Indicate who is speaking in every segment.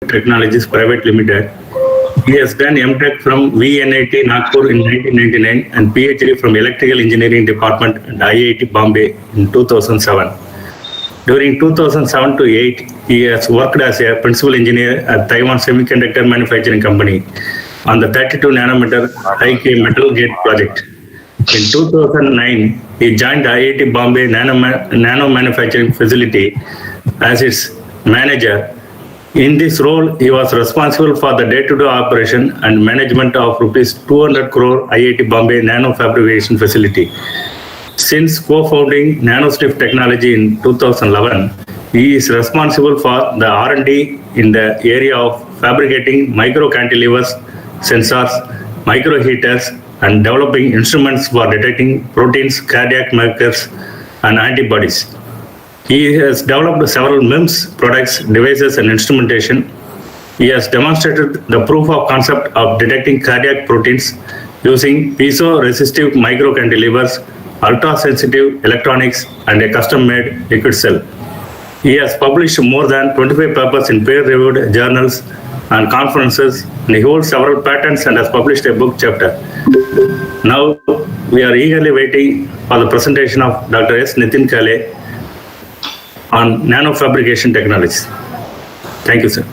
Speaker 1: Technologies Private Limited. He has done MTech from VNIT Nagpur in 1999 and PhD from Electrical Engineering Department at IIT Bombay in 2007. During 2007 to 8, he has worked as a principal engineer at Taiwan Semiconductor Manufacturing Company on the 32 nanometer high-K metal gate project. In 2009, he joined the IIT Bombay Nano Manufacturing Facility as its manager. In this role, he was responsible for the day-to-day operation and management of rupees 200 crore IIT Bombay Nano Fabrication Facility. Since co-founding NanoSniff technology in 2011, he is responsible for the R&D in the area of fabricating micro cantilevers, sensors, micro heaters, and developing instruments for detecting proteins, cardiac markers, and antibodies. He has developed several MEMS products, devices, and instrumentation. He has demonstrated the proof of concept of detecting cardiac proteins using piezo-resistive micro-cantilevers, ultra-sensitive electronics, and a custom-made liquid cell. He has published more than 25 papers in peer-reviewed journals and conferences, and he holds several patents and has published a book chapter. Now, we are eagerly waiting for the presentation of Dr. S. Nitin Kale on nanofabrication technologies. Thank you, sir.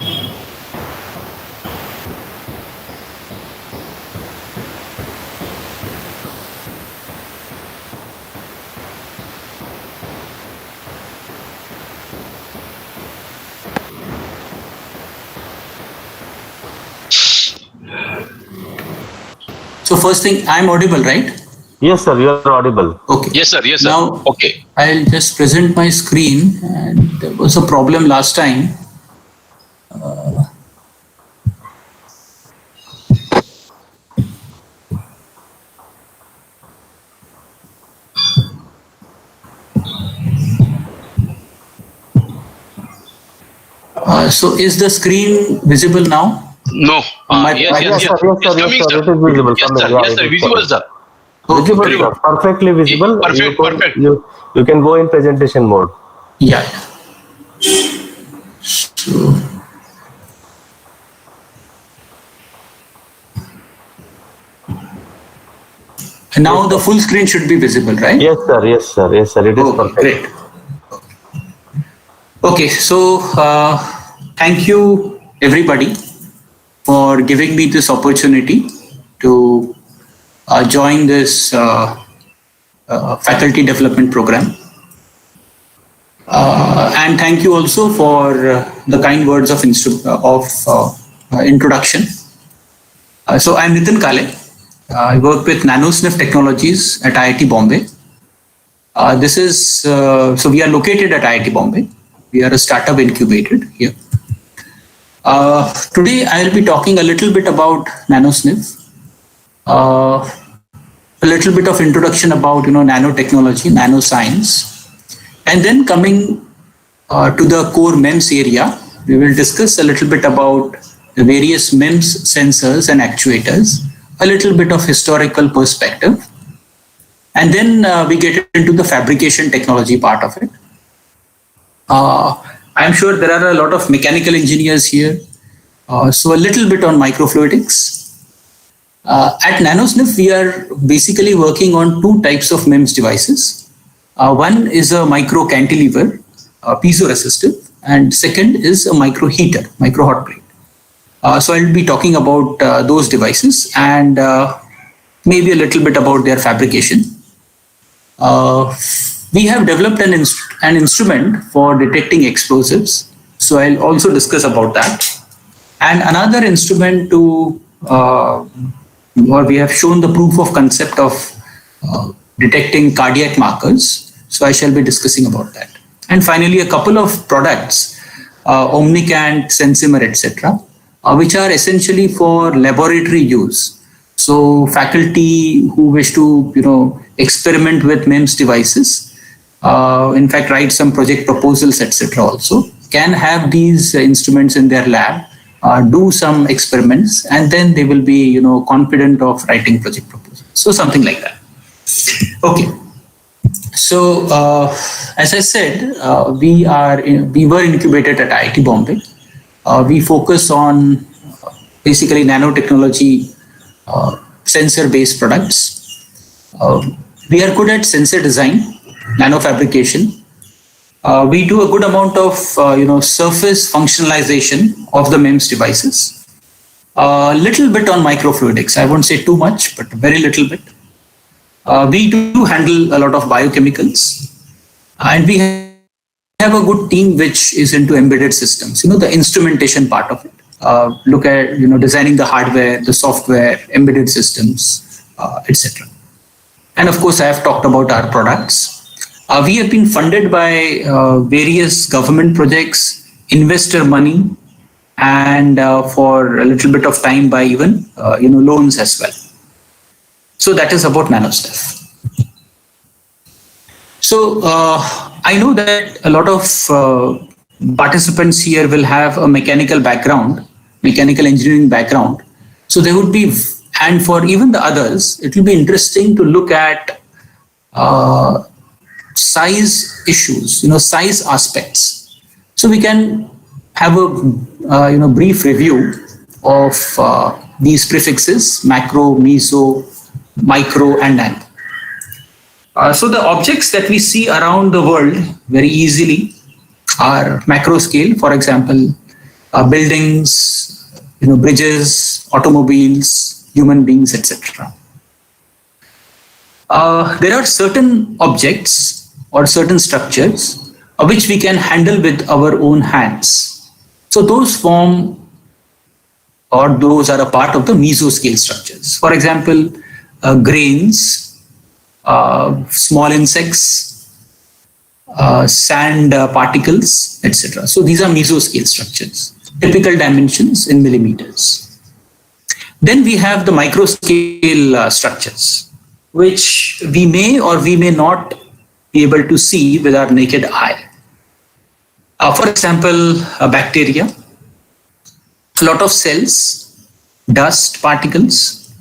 Speaker 2: So first thing, I'm audible, right?
Speaker 3: Yes, sir, you are audible.
Speaker 2: Okay.
Speaker 4: Yes, sir. Yes, sir.
Speaker 2: Now,
Speaker 4: Okay.
Speaker 2: I'll just present my screen, and there was a problem last time. So is the screen visible now?
Speaker 4: No. Yes,
Speaker 3: sir. It is visible.
Speaker 4: Yes, sir. Yes, sir. Visual, sir.
Speaker 3: Visible,
Speaker 4: very
Speaker 3: sir.
Speaker 4: good.
Speaker 3: Perfectly visible.
Speaker 4: Perfect, perfect.
Speaker 3: You can go in presentation mode.
Speaker 2: Yeah. So, and now the full screen should be visible, right?
Speaker 3: Yes, sir. Yes, sir. Yes, sir. It is perfect.
Speaker 2: Great. Okay, so thank you everybody for giving me this opportunity to join this faculty development program. And thank you also for the kind words of introduction. So I'm Nitin Kale. I work with NanoSniff Technologies at IIT Bombay. So we are located at IIT Bombay. We are a startup incubated here. Today I'll be talking a little bit about NanoSniff, a little bit of introduction about nanotechnology, nanoscience, and then coming to the core MEMS area, we will discuss a little bit about the various MEMS sensors and actuators, a little bit of historical perspective, and then we get into the fabrication technology part of it. I'm sure there are a lot of mechanical engineers here, so a little bit on microfluidics. At NanoSniff, we are basically working on two types of MEMS devices. One is a micro cantilever, piezo-resistive, and second is a micro heater, micro hot plate. So I'll be talking about those devices and maybe a little bit about their fabrication. We have developed an instrument for detecting explosives, so I'll also discuss about that. And another instrument or we have shown the proof of concept of detecting cardiac markers, so I shall be discussing about that. And finally, a couple of products, Omnicant, Sensimer, etc., which are essentially for laboratory use. So faculty who wish to experiment with MEMS devices, in fact write some project proposals, etc., also can have these instruments in their lab, do some experiments, and then they will be confident of writing project proposals. So something like that. Okay. So as I said, we were incubated at IIT Bombay. we focus on basically nanotechnology, sensor-based products. We are good at sensor design, nanofabrication. We do a good amount of surface functionalization of the MEMS devices. A little bit on microfluidics. I won't say too much, but very little bit. We do handle a lot of biochemicals, and we have a good team which is into embedded systems. The instrumentation part of it. Look at designing the hardware, the software, embedded systems, etc. And of course, I have talked about our products. We have been funded by various government projects, investor money, and for a little bit of time by even loans as well. So that is about NanoStuff. So I know that a lot of participants here will have a mechanical background, mechanical engineering background. So there would be, and for even the others, it will be interesting to look at size issues, size aspects. So we can have a brief review of these prefixes: macro, meso, micro, and nano. So the objects that we see around the world very easily are macro scale. For example, buildings, bridges, automobiles, human beings, etc. There are certain objects or certain structures which we can handle with our own hands. So those form, or those are a part of the mesoscale structures. For example, grains, small insects, sand particles, etc. So these are mesoscale structures, typical dimensions in millimeters. Then we have the microscale structures, which we may or we may not be able to see with our naked eye. For example, bacteria, a lot of cells, dust particles,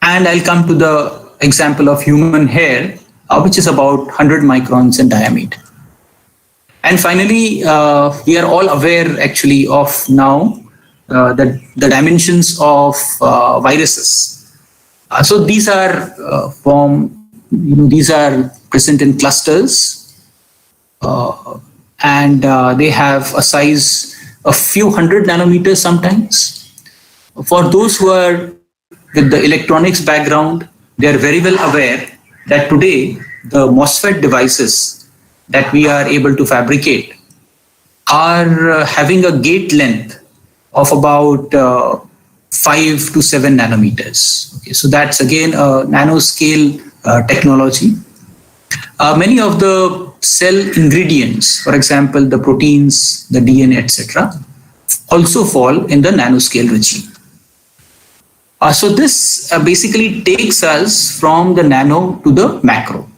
Speaker 2: and I'll come to the example of human hair, which is about 100 microns in diameter. And finally, we are all aware actually of now the dimensions of viruses. So these are these are present in clusters, and they have a size of few hundred nanometers sometimes. For those who are with the electronics background, they are very well aware that today the MOSFET devices that we are able to fabricate are having a gate length of about 5 to 7 nanometers. Okay, so that's again a nanoscale technology. Many of the cell ingredients, for example, the proteins, the DNA, etc., also fall in the nanoscale regime. So this basically takes us from the nano to the macro.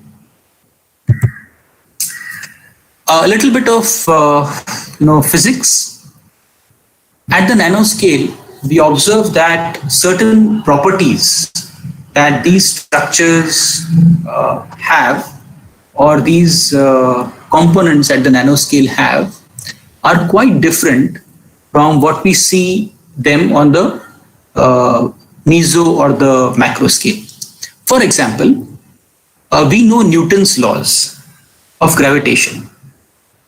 Speaker 2: A little bit of physics. At the nanoscale, we observe that certain properties that these structures have, or these components at the nanoscale have, are quite different from what we see them on the meso or the macro scale. For example, we know Newton's laws of gravitation,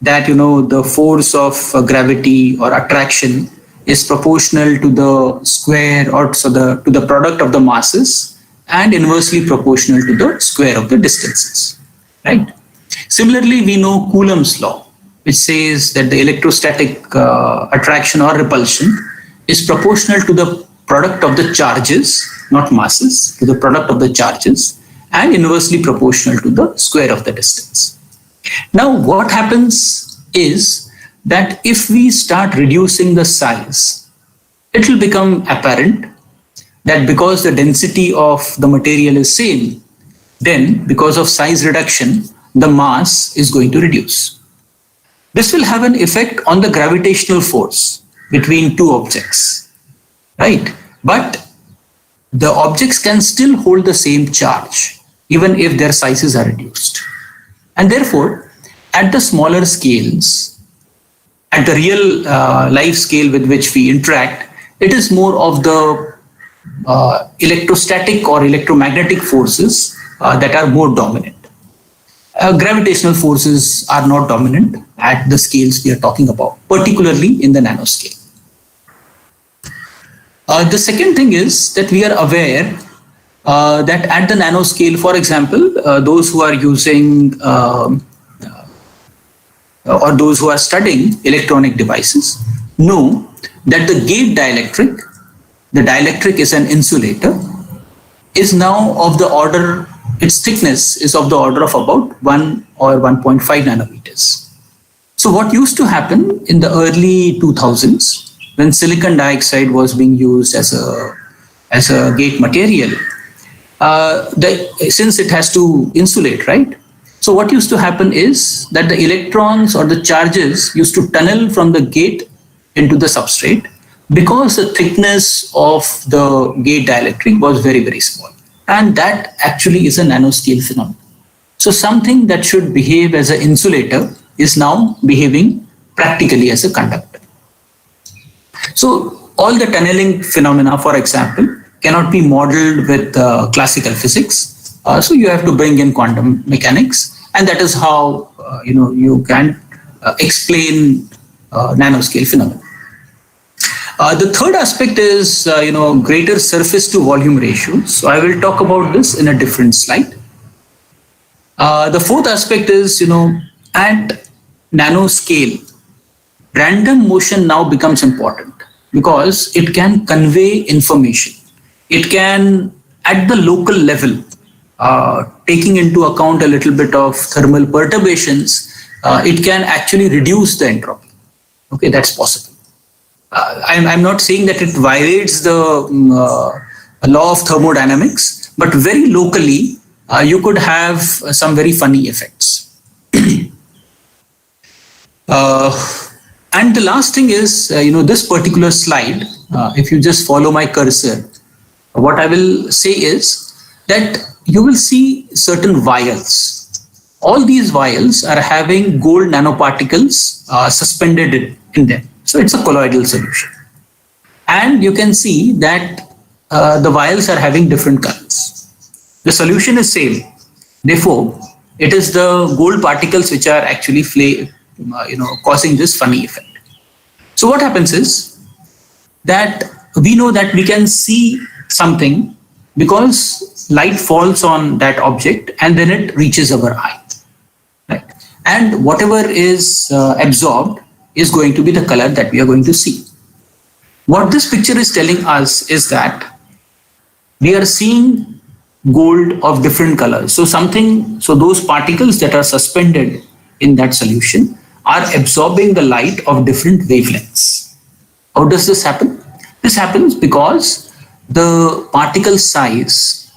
Speaker 2: that the force of gravity or attraction is proportional to the square, or to the product of the masses, and inversely proportional to the square of the distances, right? Similarly, we know Coulomb's law, which says that the electrostatic attraction or repulsion is proportional to the product of the charges, not masses, to the product of the charges, and inversely proportional to the square of the distance. Now, what happens is that if we start reducing the size, it will become apparent that because the density of the material is same, then because of size reduction, the mass is going to reduce. This will have an effect on the gravitational force between two objects, right? But the objects can still hold the same charge, even if their sizes are reduced. And therefore, at the smaller scales, at the real life scale with which we interact, it is more of the electrostatic or electromagnetic forces that are more dominant. Gravitational forces are not dominant at the scales we are talking about, particularly in the nanoscale. The second thing is that we are aware that at the nanoscale, for example, those who are using or those who are studying electronic devices know that the gate dielectric, the dielectric is an insulator, is now of the order, its thickness is of the order of about 1 or 1.5 nanometers. So what used to happen in the early 2000s, when silicon dioxide was being used as a gate material, since it has to insulate, right? So what used to happen is that the electrons or the charges used to tunnel from the gate into the substrate because the thickness of the gate dielectric was very, very small. And that actually is a nanoscale phenomenon. So something that should behave as an insulator is now behaving practically as a conductor. So all the tunneling phenomena, for example, cannot be modeled with classical physics. So you have to bring in quantum mechanics, and that is how you can explain nanoscale phenomena. The third aspect is greater surface to volume ratio. So I will talk about this in a different slide. The fourth aspect is at nanoscale, random motion now becomes important because it can convey information. It can, at the local level, taking into account a little bit of thermal perturbations, it can actually reduce the entropy. Okay, that's possible. I'm not saying that it violates the law of thermodynamics, but very locally, you could have some very funny effects. And the last thing is, this particular slide, if you just follow my cursor, what I will say is that you will see certain vials. All these vials are having gold nanoparticles suspended in them. So it's a colloidal solution. And you can see that the vials are having different colors. The solution is same. Therefore, it is the gold particles which are actually causing this funny effect. So what happens is that we know that we can see something because light falls on that object and then it reaches our eye. Right? And whatever is absorbed is going to be the color that we are going to see. What this picture is telling us is that we are seeing gold of different colors. So those particles that are suspended in that solution are absorbing the light of different wavelengths. How does this happen? This happens because the particle size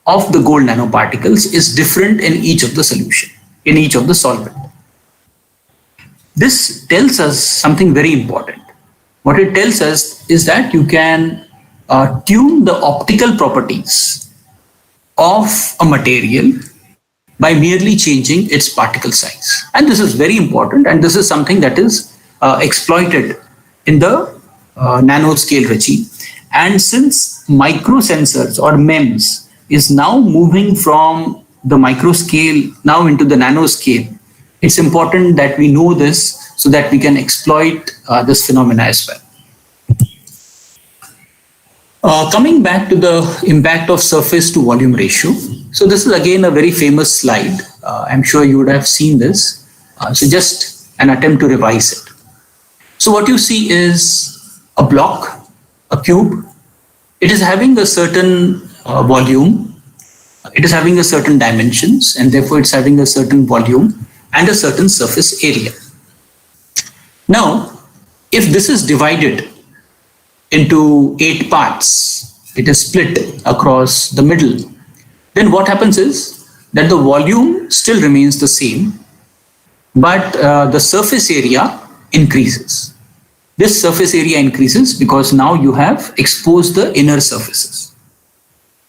Speaker 2: of the gold nanoparticles is different in each of the solution, in each of the solvent. This tells us something very important. What it tells us is that you can tune the optical properties of a material by merely changing its particle size. And this is very important, and this is something that is exploited in the nanoscale regime. And since microsensors or MEMS is now moving from the microscale now into the nanoscale, it's important that we know this so that we can exploit this phenomena as well. Coming back to the impact of surface to volume ratio. So this is again a very famous slide. I'm sure you would have seen this. So just an attempt to revise it. So what you see is a block, a cube. It is having a certain volume. It is having a certain dimensions, and therefore it's having a certain volume and a certain surface area. Now, if this is divided into 8 parts, it is split across the middle, then what happens is that the volume still remains the same, but the surface area increases. This surface area increases because now you have exposed the inner surfaces.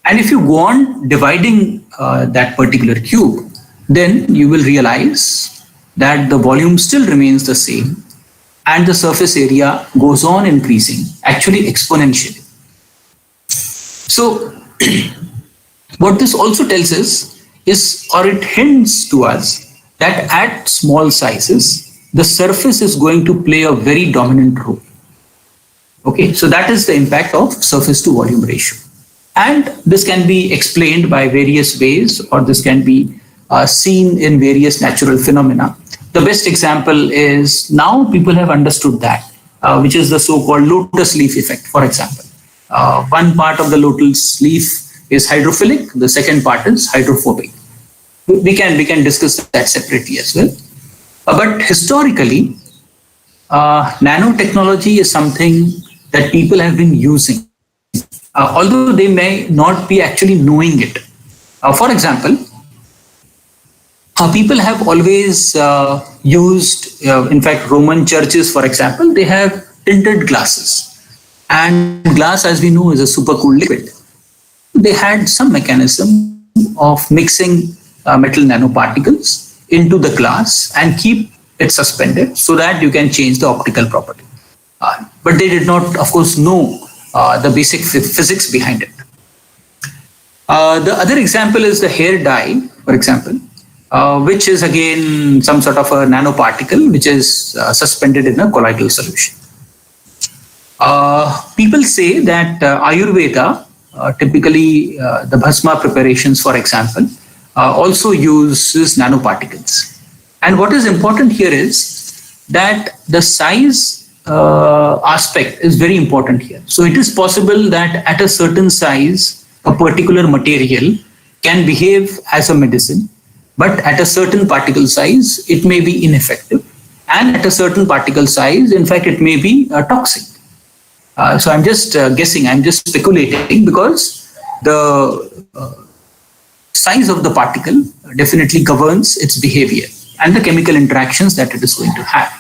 Speaker 2: And if you go on dividing that particular cube, then you will realize that the volume still remains the same, and the surface area goes on increasing, actually exponentially. So what this also tells us is, or it hints to us, that at small sizes, the surface is going to play a very dominant role. Okay, so that is the impact of surface to volume ratio. And this can be explained by various ways, or this can be seen in various natural phenomena. The best example is, now people have understood that, which is the so-called lotus leaf effect, for example. One part of the lotus leaf is hydrophilic, the second part is hydrophobic. We can discuss that separately as well. But historically, nanotechnology is something that people have been using, although they may not be actually knowing it. For example, people have always used, in fact, Roman churches, for example, they have tinted glasses. And glass, as we know, is a super cool liquid. They had some mechanism of mixing metal nanoparticles into the glass and keep it suspended so that you can change the optical property. But they did not, of course, know the basic physics behind it. The other example is the hair dye, for example, which is again some sort of a nanoparticle which is suspended in a colloidal solution. People say that Ayurveda, typically the bhasma preparations, for example, also uses nanoparticles. And what is important here is that the size aspect is very important here. So it is possible that at a certain size, a particular material can behave as a medicine, but at a certain particle size, it may be ineffective. And at a certain particle size, in fact, it may be toxic. So I'm just guessing, I'm just speculating, because the size of the particle definitely governs its behavior and the chemical interactions that it is going to have.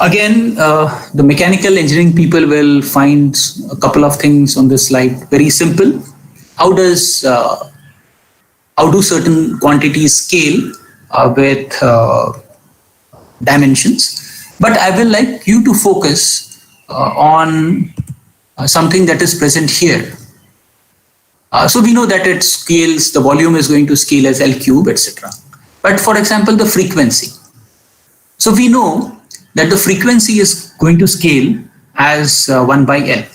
Speaker 2: Again, the mechanical engineering people will find a couple of things on this slide very simple. How do certain quantities scale with dimensions? But I will like you to focus on something that is present here. So we know that it scales, the volume is going to scale as L cube, etc. But for example, the frequency. So we know that the frequency is going to scale as 1 by L.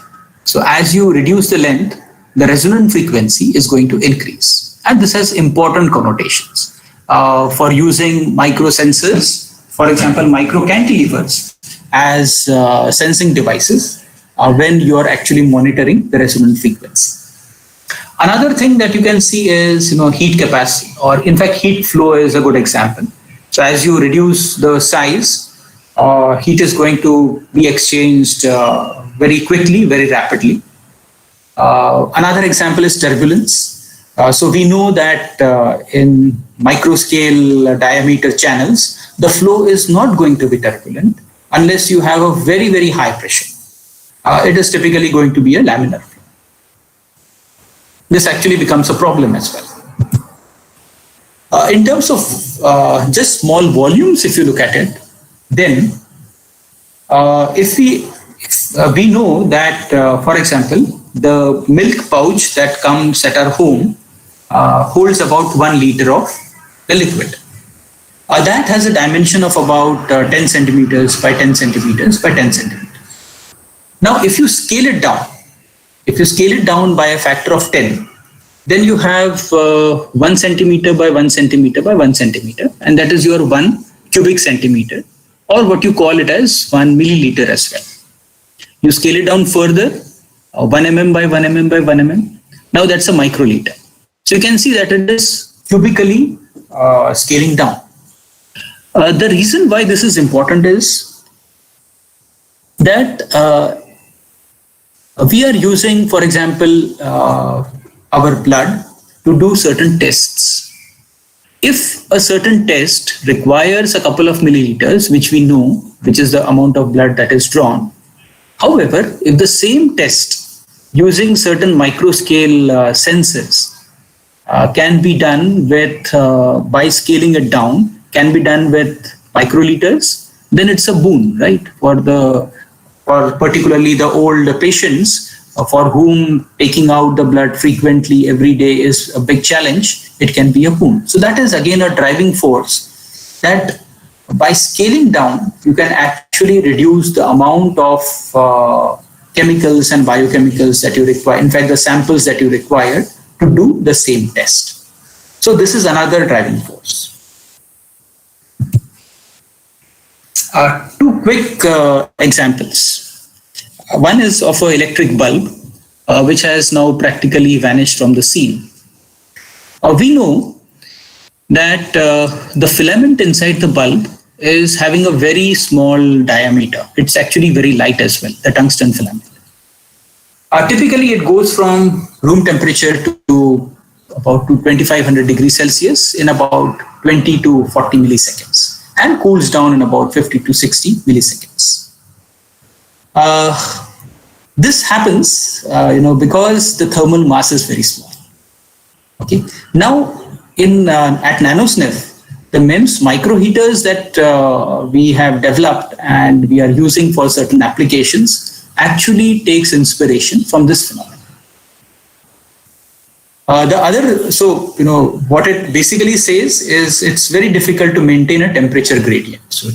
Speaker 2: So as you reduce the length, the resonant frequency is going to increase. And this has important connotations for using microsensors, for example, micro cantilevers as sensing devices when you are actually monitoring the resonant frequency. Another thing that you can see is, heat capacity, or in fact, heat flow is a good example. So as you reduce the size, heat is going to be exchanged very quickly, very rapidly. Another example is turbulence. So we know that in microscale diameter channels, the flow is not going to be turbulent unless you have a very, very high pressure. It is typically going to be a laminar flow. This actually becomes a problem as well. In terms of just small volumes, if you look at it, then if we know that, for example, the milk pouch that comes at our home holds about 1 liter of the liquid. That has a dimension of about 10 centimeters by 10 centimeters by 10 centimeters. Now, if you scale it down by a factor of 10, then you have 1 centimeter by 1 centimeter by 1 centimeter, and that is your 1 cubic centimeter, or what you call it as 1 milliliter as well. You scale it down further, 1 mm by 1 mm by 1 mm. Now that's a microliter. So you can see that it is cubically scaling down. The reason why this is important is that we are using, for example, our blood to do certain tests. If a certain test requires a couple of milliliters, which we know, which is the amount of blood that is drawn. However, if the same test using certain microscale sensors can be done with, by scaling it down, can be done with microliters, then it's a boon, right? For particularly the old patients for whom taking out the blood frequently every day is a big challenge, it can be a boon. So that is again a driving force that by scaling down, you can actually reduce the amount of chemicals and biochemicals that you require, in fact, the samples that you require to do the same test. So this is another driving force. Two quick examples. One is of an electric bulb, which has now practically vanished from the scene. We know that the filament inside the bulb is having a very small diameter. It's actually very light as well, the tungsten filament. Typically, it goes from room temperature to about 2500 degrees Celsius in about 20 to 40 milliseconds and cools down in about 50 to 60 milliseconds. This happens, because the thermal mass is very small. Okay. Now, at NanoSniff, the MEMS microheaters that we have developed and we are using for certain applications actually takes inspiration from this phenomenon. What it basically says is it's very difficult to maintain a temperature gradient. So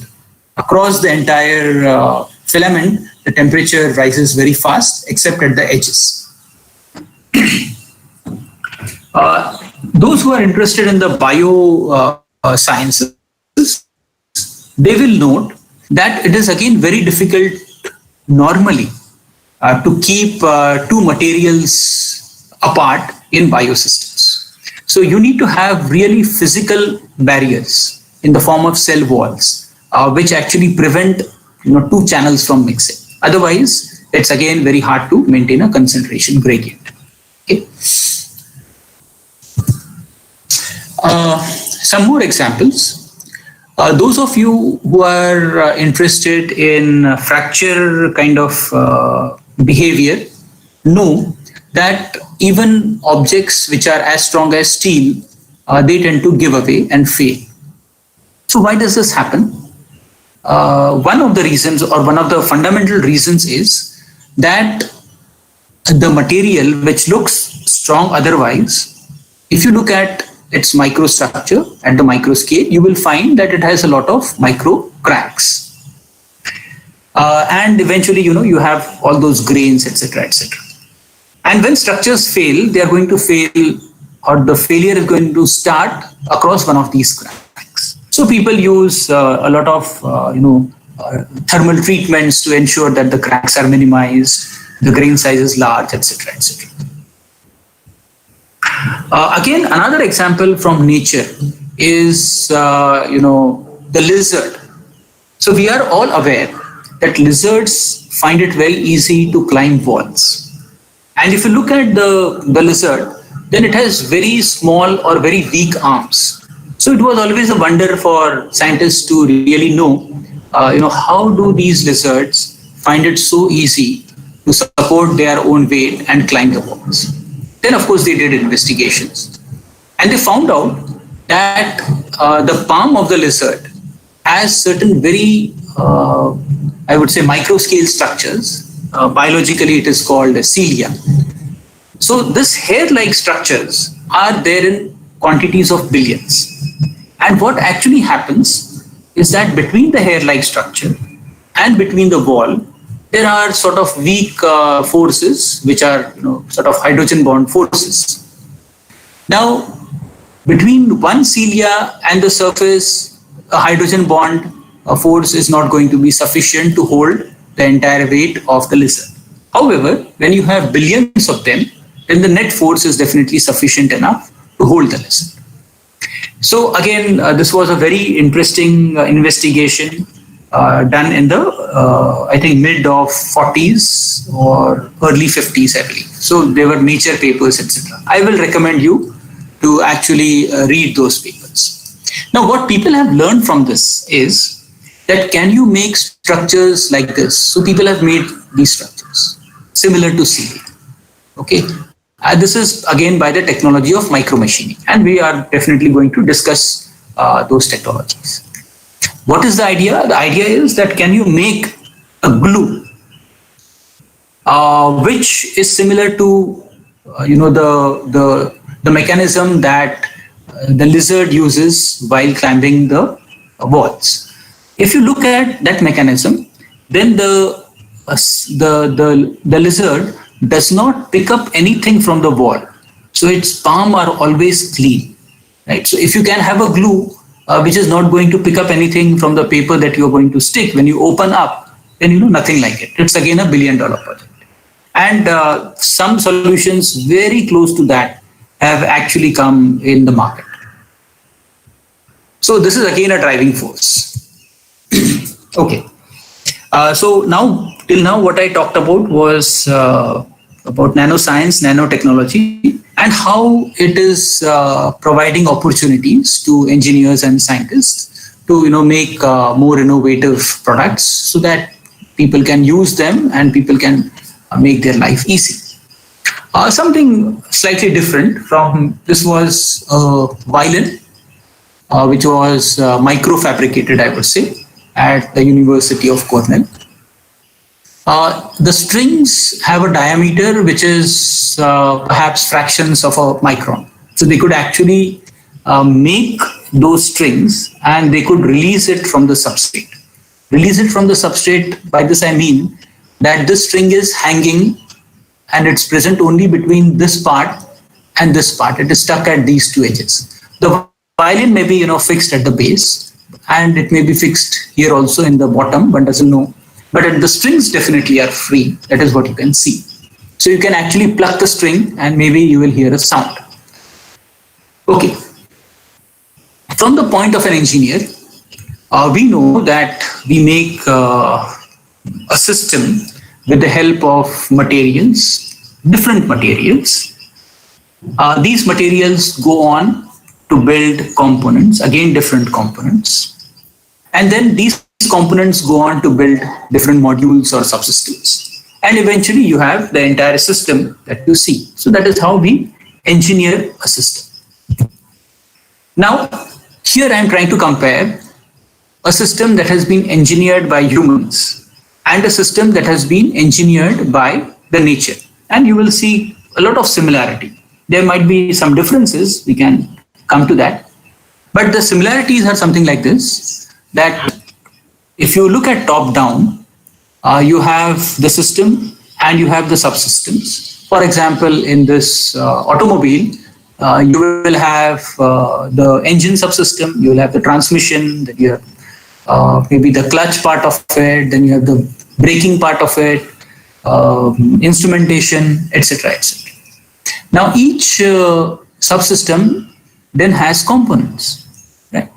Speaker 2: across the entire filament, the temperature rises very fast, except at the edges. Those who are interested in the sciences, they will note that it is again very difficult normally to keep two materials apart in biosystems. So you need to have really physical barriers in the form of cell walls, which actually prevent two channels from mixing. Otherwise, it's again very hard to maintain a concentration gradient. Okay. Some more examples. Those of you who are interested in fracture kind of behavior know that even objects which are as strong as steel, they tend to give away and fail. So why does this happen? One of the reasons, or one of the fundamental reasons, is that the material which looks strong otherwise, if you look at its microstructure at the micro scale, you will find that it has a lot of micro cracks. And eventually, you have all those grains, etc., etc. And when structures fail, they are going to fail, or the failure is going to start across one of these cracks. So people use a lot of, thermal treatments to ensure that the cracks are minimized, the grain size is large, etc., etc. Again, another example from nature is, the lizard. So we are all aware that lizards find it very easy to climb walls. And if you look at the lizard, then it has very small or very weak arms. So it was always a wonder for scientists to really know, how do these lizards find it so easy to support their own weight and climb the walls. Then, of course, they did investigations. And they found out that the palm of the lizard has certain very, micro-scale structures. Biologically, it is called cilia. So this hair-like structures are there in quantities of billions. And what actually happens is that between the hair-like structure and between the wall, there are sort of weak forces, which are sort of hydrogen bond forces. Now, between one cilia and the surface, a hydrogen bond force is not going to be sufficient to hold the entire weight of the lizard. However, when you have billions of them, then the net force is definitely sufficient enough to hold the lizard. So again, this was a very interesting investigation done in the, mid of 40s or early 50s, I believe. So there were Nature papers, etc. I will recommend you to actually read those papers. Now, what people have learned from this is that can you make structures like this? So people have made these structures similar to cilia. Okay. This is again by the technology of micromachining, and we are definitely going to discuss those technologies. What is the idea? The idea is that can you make a glue which is similar to the mechanism that the lizard uses while climbing the walls. If you look at that mechanism, then the lizard does not pick up anything from the wall, so its palm are always clean, right? So if you can have a glue which is not going to pick up anything from the paper that you're going to stick, when you open up, then nothing like it. It's again a $1 billion project. And some solutions very close to that have actually come in the market. So this is again a driving force. Okay. So till now, what I talked about was about nanoscience, nanotechnology, and how it is providing opportunities to engineers and scientists to make more innovative products so that people can use them and people can make their life easy. Something slightly different from this was a violin, which was microfabricated, I would say, at the University of Cornell. The strings have a diameter which is perhaps fractions of a micron. So they could actually make those strings and they could release it from the substrate. Release it from the substrate, by this I mean that this string is hanging and it's present only between this part and this part. It is stuck at these two edges. The violin may be fixed at the base and it may be fixed here also in the bottom, one doesn't know. But the strings definitely are free. That is what you can see. So you can actually pluck the string and maybe you will hear a sound. Okay. From the point of an engineer, we know that we make a system with the help of materials, different materials. These materials go on to build components, again different components. And then these components go on to build different modules or subsystems. And eventually you have the entire system that you see. So that is how we engineer a system. Now, here I am trying to compare a system that has been engineered by humans and a system that has been engineered by the nature. And you will see a lot of similarity. There might be some differences, we can come to that. But the similarities are something like this, that if you look at top down, you have the system and you have the subsystems. For example, in this automobile, you will have the engine subsystem, you will have the transmission, then you have maybe the clutch part of it, then you have the braking part of it, instrumentation, etc., etc. Now each subsystem then has components, right?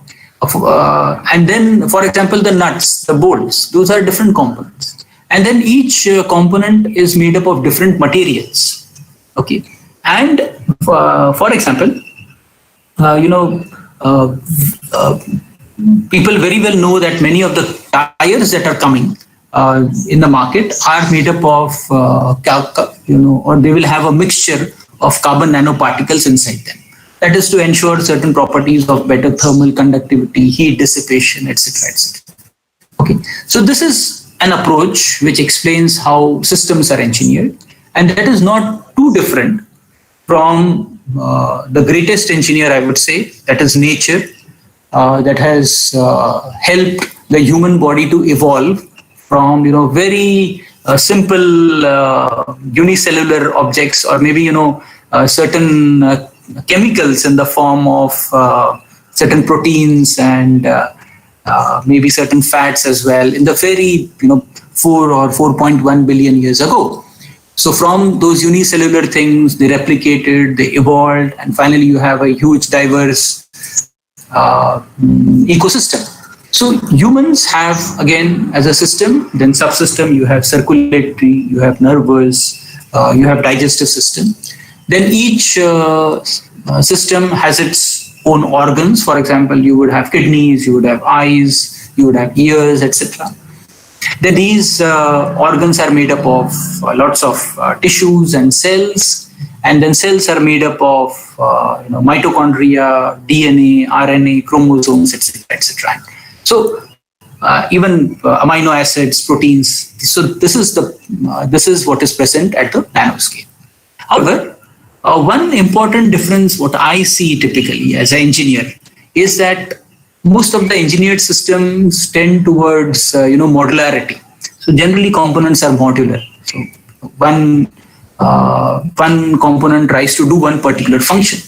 Speaker 2: And then, for example, the nuts, the bolts, those are different components. And then each component is made up of different materials. Okay. And for example, people very well know that many of the tires that are coming in the market are made up of, or they will have a mixture of carbon nanoparticles inside them. That is to ensure certain properties of better thermal conductivity, heat dissipation, etc., etc. Okay, so this is an approach which explains how systems are engineered, and that is not too different from the greatest engineer, I would say, that is nature, that has helped the human body to evolve from very simple unicellular objects, or maybe certain chemicals in the form of certain proteins and maybe certain fats as well in the very 4 or 4.1 billion years ago. So from those unicellular things, they replicated, they evolved, and finally you have a huge diverse ecosystem. So humans have, again, as a system, then subsystem, you have circulatory, you have nervous, you have digestive system. Then each system has its own organs. For example, you would have kidneys, you would have eyes, you would have ears, etc. Then these organs are made up of lots of tissues and cells, and then cells are made up of mitochondria, DNA, RNA, chromosomes, etc., etc. So even amino acids, proteins. So this is what is present at the nanoscale. However, one important difference, what I see typically as an engineer, is that most of the engineered systems tend towards modularity. So generally, components are modular. So one component tries to do one particular function,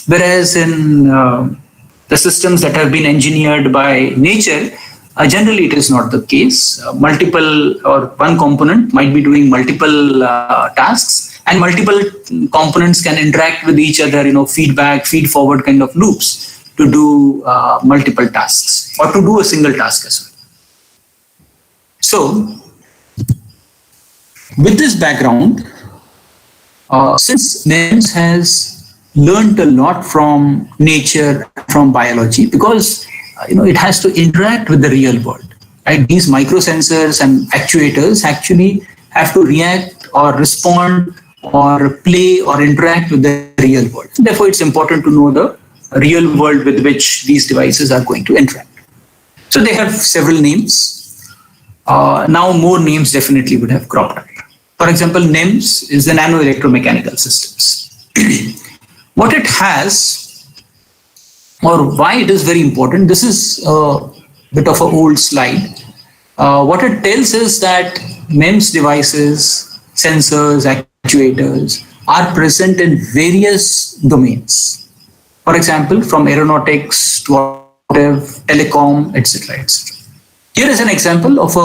Speaker 2: whereas in the systems that have been engineered by nature, generally it is not the case. Multiple or one component might be doing multiple tasks, and multiple components can interact with each other, feedback, feed forward kind of loops to do multiple tasks or to do a single task as well. So with this background, since MEMS has learned a lot from nature, from biology, because it has to interact with the real world. Right? These microsensors and actuators actually have to react or respond or play or interact with the real world. Therefore, it's important to know the real world with which these devices are going to interact. So they have several names. Now more names definitely would have cropped up. For example, MEMS is the nano electromechanical systems. What it has, or why it is very important, this is a bit of an old slide. What it tells is that MEMS devices, sensors, actuators are present in various domains. For example, from aeronautics to automotive, telecom, etc., etc. Here is an example of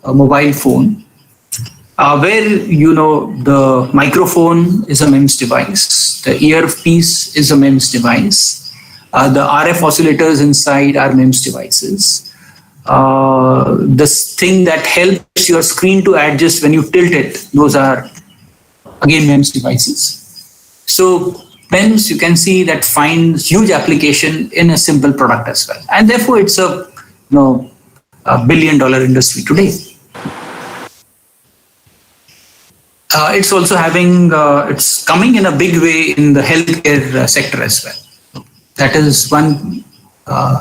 Speaker 2: a mobile phone where the microphone is a MEMS device, the earpiece is a MEMS device, the RF oscillators inside are MEMS devices. This thing that helps your screen to adjust when you tilt it, those are again MEMS devices. So MEMS, you can see that finds huge application in a simple product as well, and therefore it's a $1 billion industry today. It's also it's coming in a big way in the healthcare sector as well. That is one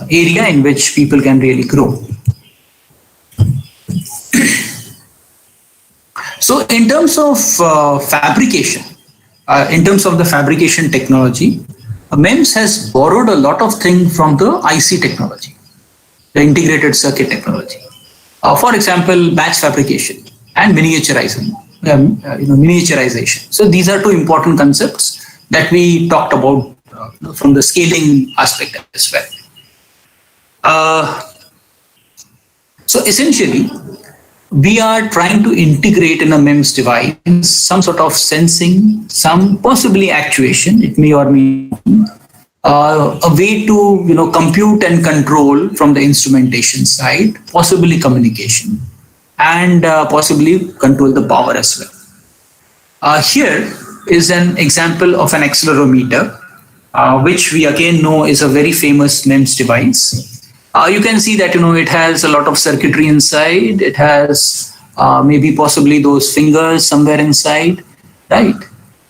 Speaker 2: area in which people can really grow. So in terms of fabrication, in terms of the fabrication technology, MEMS has borrowed a lot of things from the IC technology, the integrated circuit technology. For example, batch fabrication and miniaturization. So these are two important concepts that we talked about from the scaling aspect as well. So essentially, we are trying to integrate in a MEMS device some sort of sensing, some possibly actuation, it may or may not, a way to compute and control from the instrumentation side, possibly communication, and possibly control the power as well. Here is an example of an accelerometer, which we again know is a very famous MEMS device. You can see that it has a lot of circuitry inside. It has maybe possibly those fingers somewhere inside, right?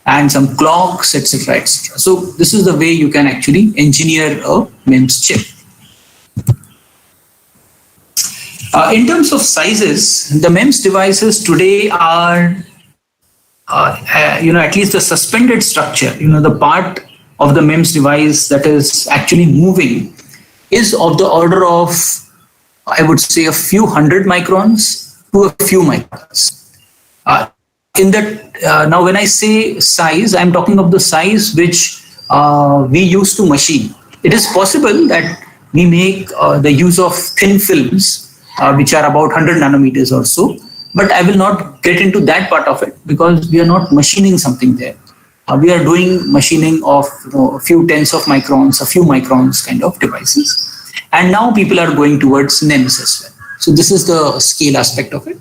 Speaker 2: And some clocks, etc., etc. So this is the way you can actually engineer a MEMS chip. In terms of sizes, the MEMS devices today are, at least the suspended structure, the part of the MEMS device that is actually moving is of the order of, I would say, a few hundred microns to a few microns. Now when I say size, I'm talking of the size which we use to machine. It is possible that we make the use of thin films, which are about 100 nanometers or so, but I will not get into that part of it because we are not machining something there. We are doing machining of a few tens of microns, a few microns kind of devices. And now people are going towards MEMS as well. So this is the scale aspect of it.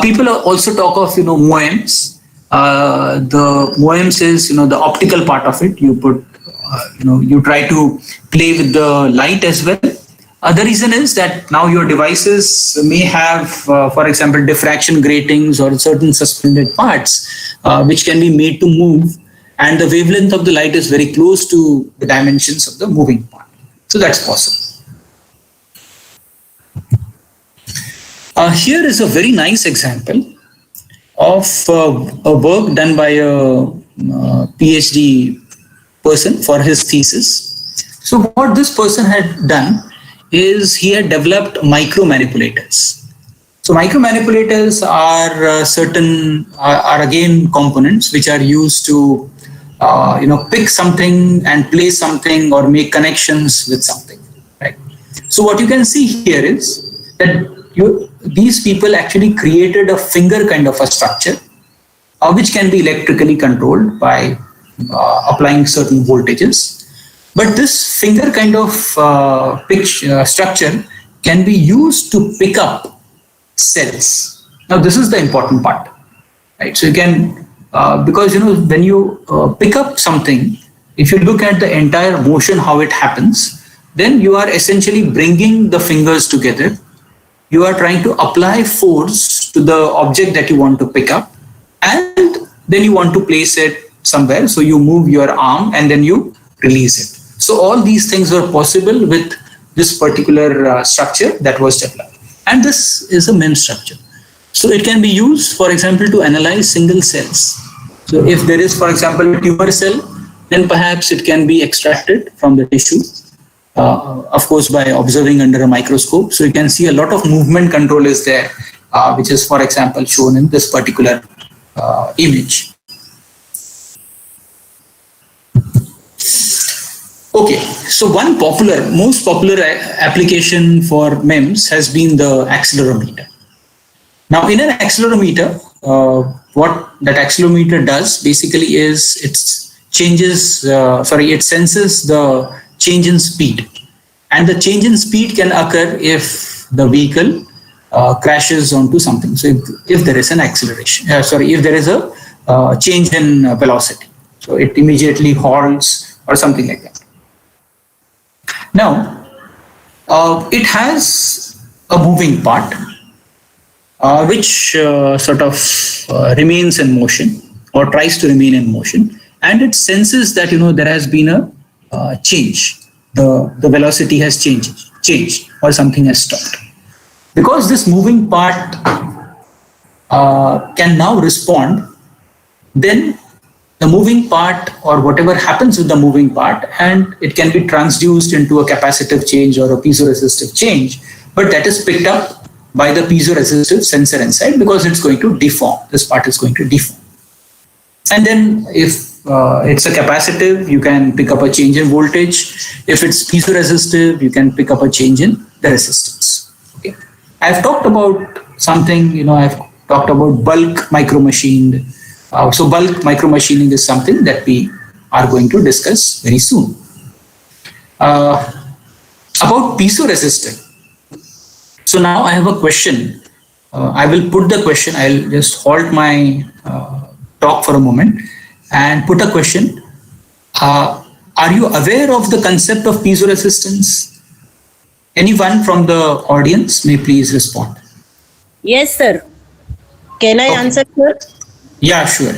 Speaker 2: People also talk of MEMS. The MEMS is the optical part of it. You put you try to play with the light as well. The reason is that now your devices may have, for example, diffraction gratings or certain suspended parts which can be made to move, and the wavelength of the light is very close to the dimensions of the moving part. So that's possible. Here is a very nice example of a work done by a PhD person for his thesis. So what this person had done is he had developed micro manipulators. So micro manipulators are are again components which are used to pick something and place something or make connections with something. Right. So what you can see here is that these people actually created a finger kind of a structure, which can be electrically controlled by applying certain voltages. But this finger kind of structure can be used to pick up cells. Now, this is the important part, right? So you can, because when you pick up something, if you look at the entire motion, how it happens, then you are essentially bringing the fingers together. You are trying to apply force to the object that you want to pick up, and then you want to place it somewhere. So you move your arm and then you release it. So all these things were possible with this particular structure that was developed. And this is a MEMS structure. So it can be used, for example, to analyze single cells. So if there is, for example, a tumor cell, then perhaps it can be extracted from the tissue, of course, by observing under a microscope. So you can see a lot of movement control is there, which is, for example, shown in this particular image. Okay, so one most popular application for MEMS has been the accelerometer. Now, in an accelerometer, what that accelerometer does basically is it senses the change in speed, and the change in speed can occur if the vehicle crashes onto something. So, if there is an acceleration, if there is a change in velocity, so it immediately halts or something like that. Now, it has a moving part which remains in motion or tries to remain in motion, and it senses that there has been a change. The velocity has changed or something has stopped. Because this moving part can now respond, then the moving part or whatever happens with the moving part, and it can be transduced into a capacitive change or a piezoresistive change, but that is picked up by the piezoresistive sensor inside because it's going to deform. This part is going to deform. And then if it's a capacitive, you can pick up a change in voltage. If it's piezoresistive, you can pick up a change in the resistance. Okay. I've talked about something, I've talked about bulk micromachined. So bulk micromachining is something that we are going to discuss very soon. About piezoresistive. So now I have a question. I will put the question. I'll just halt my talk for a moment and put a question. Are you aware of the concept of piezoresistance? Anyone from the audience may please respond.
Speaker 5: Yes, sir. Can I answer, sir?
Speaker 2: Yeah, sure.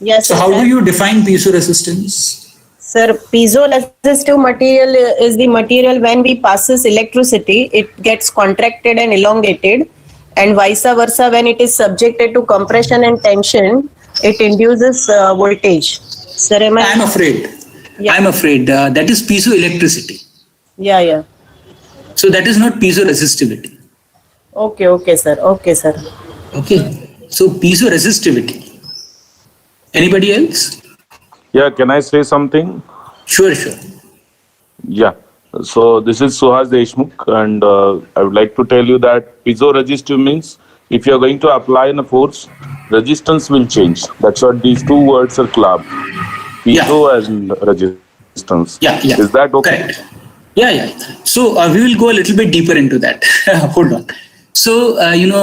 Speaker 5: Yes.
Speaker 2: So how do you define piezoresistance?
Speaker 5: Sir, piezoresistive material is the material when we passes electricity, it gets contracted and elongated, and vice versa when it is subjected to compression and tension, it induces voltage. Sir,
Speaker 2: I'm afraid.
Speaker 5: Yeah.
Speaker 2: I'm afraid that is piezoelectricity.
Speaker 5: Yeah.
Speaker 2: So that is not piezoresistivity.
Speaker 5: Okay, sir. Okay.
Speaker 2: So piezoresistivity. Anybody else?
Speaker 6: Yeah, can I say something?
Speaker 2: Sure.
Speaker 6: Yeah. So this is Suhas Deshmukh, and I would like to tell you that piezoresistive means if you are going to apply a force, resistance will change. That's what these two words are clubbed. Piezo and resistance.
Speaker 2: Yeah.
Speaker 6: Is that okay?
Speaker 2: Correct. Yeah. So we will go a little bit deeper into that. Hold on. So,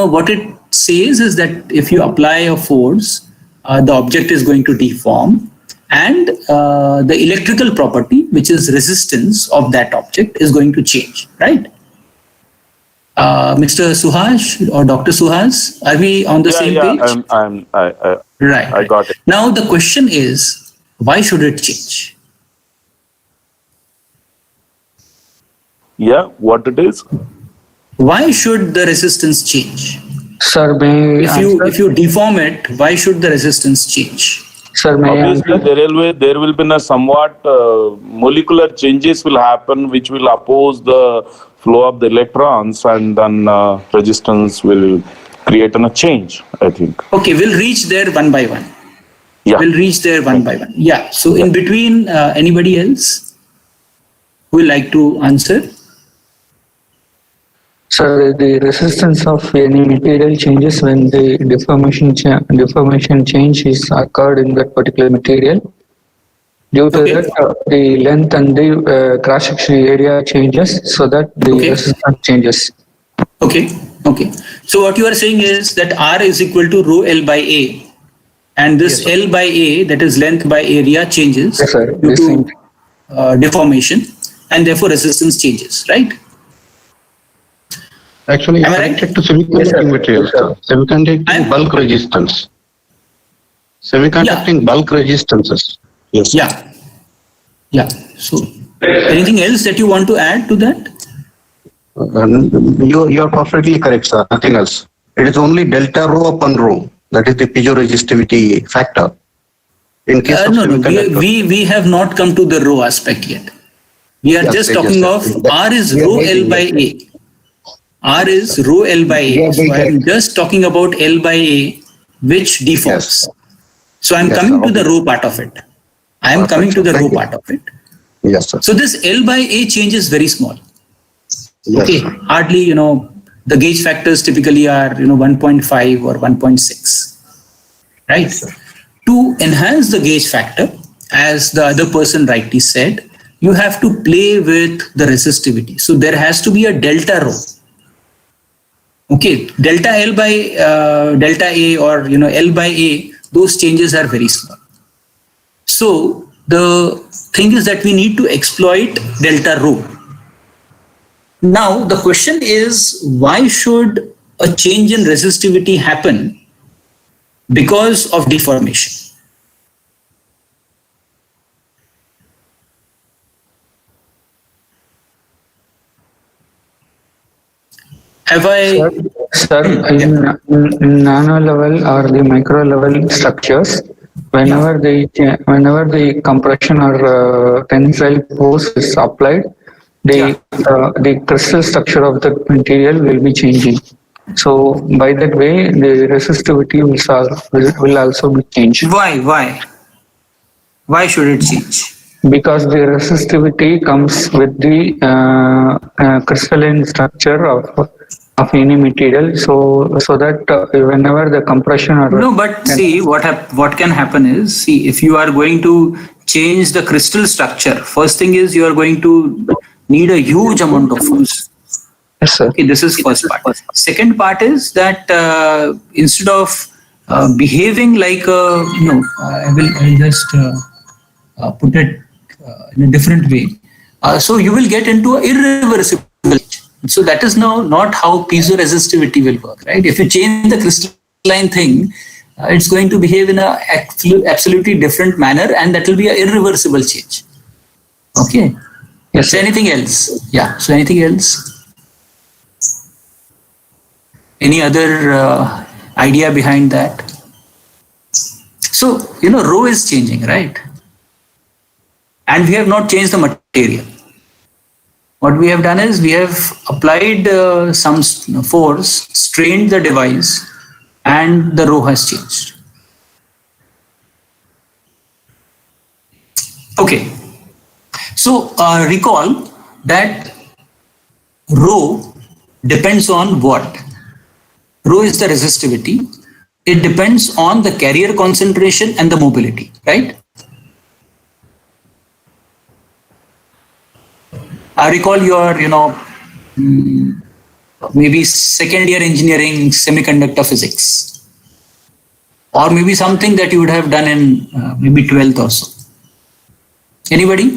Speaker 2: what it says is that if you apply a force, the object is going to deform, and the electrical property, which is resistance of that object, is going to change, right? Mr. Suhas or Dr. Suhas, are we on the same page?
Speaker 6: Right. I got it.
Speaker 2: Now the question is, why should it change?
Speaker 6: Yeah, what it is?
Speaker 2: why should the resistance change?
Speaker 7: Sir, may I answer?
Speaker 2: If you deform it, why should the resistance change?
Speaker 7: Sir, may I
Speaker 6: Obviously,
Speaker 7: answer?
Speaker 6: there will be a somewhat molecular changes will happen, which will oppose the flow of the electrons, and then resistance will create a change, I think.
Speaker 2: Okay, we'll reach there one by one.
Speaker 6: Yeah.
Speaker 2: We'll reach there one by one. Yeah. So in between, anybody else who would like to answer?
Speaker 7: Sir, the resistance of any material changes when the deformation change is occurred in that particular material. Due to
Speaker 2: Okay.
Speaker 7: that, the length and the cross-sectional area changes, so that the
Speaker 2: Okay.
Speaker 7: resistance changes.
Speaker 2: Okay. Okay. So what you are saying is that R is equal to rho L by A, and this L by A, that is length by area, changes
Speaker 7: Yes, sir.
Speaker 2: due
Speaker 7: This
Speaker 2: to
Speaker 7: thing.
Speaker 2: deformation, and therefore resistance changes, right?
Speaker 8: Actually,
Speaker 2: Am I right?
Speaker 8: connected to semiconducting materials,
Speaker 7: Yes, sir.
Speaker 8: semiconducting
Speaker 2: I'm-
Speaker 8: bulk resistance. Semiconducting bulk resistances. Yes.
Speaker 2: Yeah. Yeah. So anything else that you want to add to that?
Speaker 8: You are perfectly correct, sir. Nothing else. It is only delta rho upon rho. That is the piezoresistivity factor. In case of
Speaker 2: No.
Speaker 8: semiconductor.
Speaker 2: We have not come to the rho aspect yet. We are
Speaker 8: Yes,
Speaker 2: just
Speaker 8: yes,
Speaker 2: talking
Speaker 8: yes.
Speaker 2: of
Speaker 8: That-
Speaker 2: R is
Speaker 8: we are
Speaker 2: rho
Speaker 8: waiting,
Speaker 2: L by
Speaker 8: yes.
Speaker 2: A. R is rho L by A. So I am just talking about L by A, which deforms.
Speaker 8: Yes.
Speaker 2: So I'm
Speaker 8: Yes,
Speaker 2: coming
Speaker 8: sir.
Speaker 2: to the rho part of it. I am
Speaker 8: Perfect,
Speaker 2: coming to
Speaker 8: sir.
Speaker 2: the rho
Speaker 8: Thank you.
Speaker 2: part of it.
Speaker 8: Yes, sir.
Speaker 2: So this L by A change is very small.
Speaker 8: Yes,
Speaker 2: Okay,
Speaker 8: sir.
Speaker 2: hardly, the gauge factors typically are, 1.5 or 1.6, right? To enhance the gauge factor, as the other person rightly said, you have to play with the resistivity. So there has to be a delta rho. Okay, delta L by delta A, or, L by A, those changes are very small. So the thing is that we need to exploit delta rho. Now, the question is, why should a change in resistivity happen because of deformation? Have I?
Speaker 7: Sir, in nano level or the micro level structures, whenever the compression or tensile force is applied, the crystal structure of the material will be changing. So by that way, the resistivity will also be changed,
Speaker 2: Why? Why should it change?
Speaker 7: because the resistivity comes with the crystalline structure of any material. So that whenever the compression or
Speaker 2: No, but see, what can happen is, see, if you are going to change the crystal structure, first thing is you are going to need a huge amount of force.
Speaker 7: Yes, sir.
Speaker 2: Okay, this is first part. Second part is that instead of behaving like I will just put it in a different way. So you will get into an irreversible change. So that is now not how piezoresistivity will work, right? If you change the crystalline thing, it's going to behave in a absolutely different manner, and that will be an irreversible change. Okay.
Speaker 7: Yes,
Speaker 2: So
Speaker 7: sir.
Speaker 2: anything else? Yeah. So anything else? Any other idea behind that? So, rho is changing, right? And we have not changed the material. What we have done is we have applied some force, strained the device, and the rho has changed. Okay. So recall that rho depends on what? Rho is the resistivity. It depends on the carrier concentration and the mobility, right? I recall your, maybe second year engineering semiconductor physics, or maybe something that you would have done in maybe 12th or so. Anybody?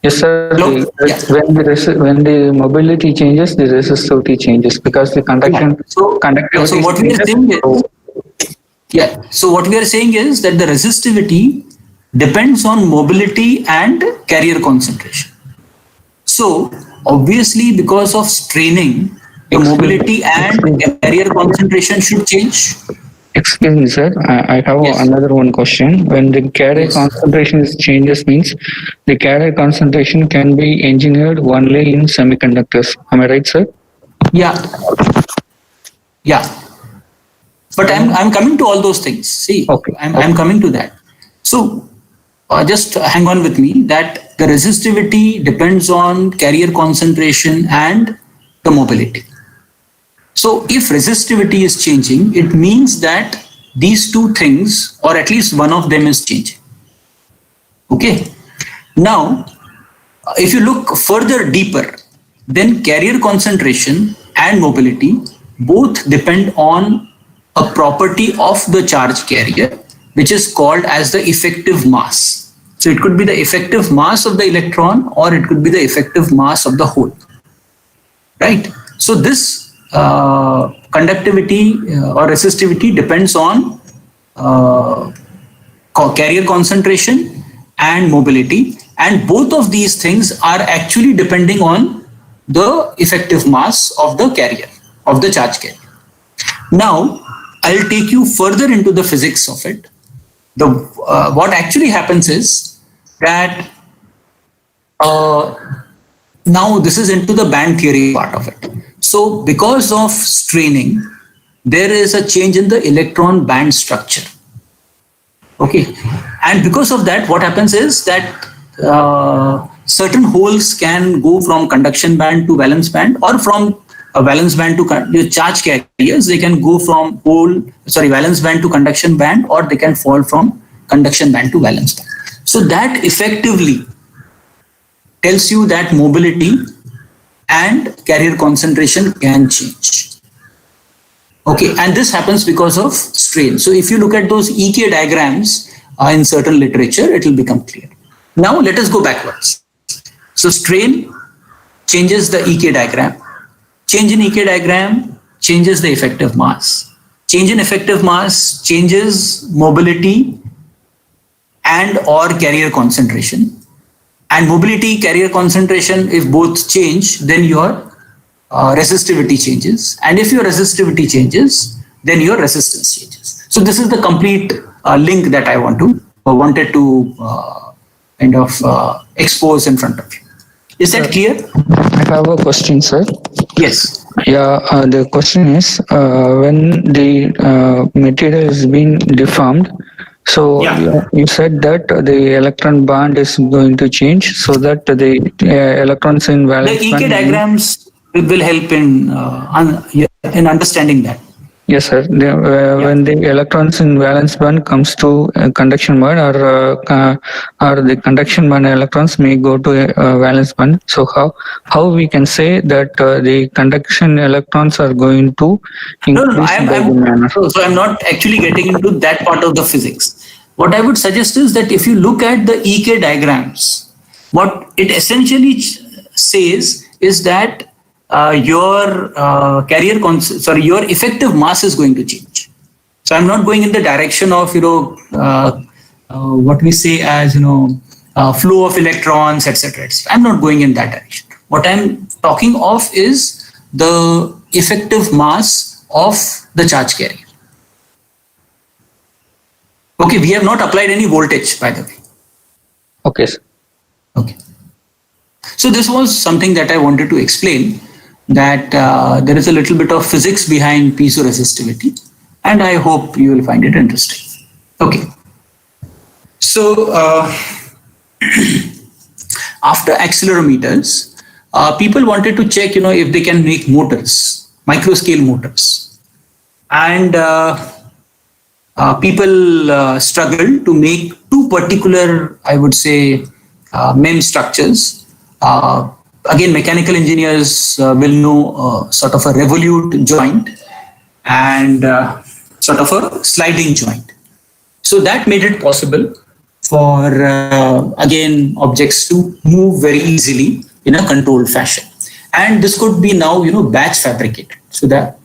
Speaker 7: Yes, sir.
Speaker 2: Hello? Yeah.
Speaker 7: When the mobility changes, the resistivity changes, because the conduction.
Speaker 2: So what we are saying is,
Speaker 7: So
Speaker 2: so what we are saying is that the resistivity depends on mobility and carrier concentration. So obviously, because of straining, the mobility and carrier concentration should change.
Speaker 7: Excuse me, sir. I have
Speaker 2: Yes.
Speaker 7: another one question. When the carrier
Speaker 2: Yes.
Speaker 7: concentration is changes, means the carrier concentration can be engineered only in semiconductors. Am I right, sir?
Speaker 2: Yeah. Yeah. But I'm coming to all those things. See,
Speaker 7: Okay.
Speaker 2: I'm coming to that. So just hang on with me that the resistivity depends on carrier concentration and the mobility. So if resistivity is changing, it means that these two things, or at least one of them, is changing. Okay. Now, if you look further deeper, then carrier concentration and mobility both depend on a property of the charge carrier, which is called as the effective mass. So it could be the effective mass of the electron, or it could be the effective mass of the hole. Right? So this conductivity or resistivity depends on carrier concentration and mobility, and both of these things are actually depending on the effective mass of the carrier, of the charge carrier. Now, I'll take you further into the physics of it. What actually happens is that now this is into the band theory part of it. So because of straining, there is a change in the electron band structure. Okay. And because of that, what happens is that certain holes can go from conduction band to valence band, or from a valence band to charge carriers. They can go from valence band to conduction band, or they can fall from conduction band to valence band. So that effectively tells you that mobility and carrier concentration can change. Okay, and this happens because of strain. So if you look at those EK diagrams in certain literature, it will become clear. Now let us go backwards. So strain changes the EK diagram. Change in EK diagram changes the effective mass. Change in effective mass changes mobility and or carrier concentration. And mobility, carrier concentration, if both change, then your resistivity changes. And if your resistivity changes, then your resistance changes. So this is the complete link that I wanted to kind of expose in front of you. Is that clear?
Speaker 7: I have a question, sir.
Speaker 2: Yes.
Speaker 7: Yeah, the question is when the material is being deformed, so
Speaker 2: Yeah.
Speaker 7: you said that the electron band is going to change so that the electrons in
Speaker 2: The
Speaker 7: valence
Speaker 2: EK
Speaker 7: band.
Speaker 2: diagrams will help in understanding that.
Speaker 7: Yes, sir. When the electrons in valence band comes to conduction band, or the conduction band electrons may go to valence band. So how we can say that the conduction electrons are going to increase by the manner?
Speaker 2: So I'm not actually getting into that part of the physics. What I would suggest is that if you look at the EK diagrams, what it essentially says is that your your effective mass is going to change. So I'm not going in the direction of what we say as flow of electrons, etc. I'm not going in that direction. What I'm talking of is the effective mass of the charge carrier. Okay, we have not applied any voltage, by the way.
Speaker 7: Okay, sir.
Speaker 2: Okay. So this was something that I wanted to explain, that there is a little bit of physics behind piezoresistivity, and I hope you will find it interesting. Okay. So after accelerometers, people wanted to check, if they can make motors, micro scale motors, and people struggled to make two particular, I would say, MEMS structures. Again, mechanical engineers will know sort of a revolute joint and sort of a sliding joint. So that made it possible for, again, objects to move very easily in a controlled fashion. And this could be now, batch fabricated. So that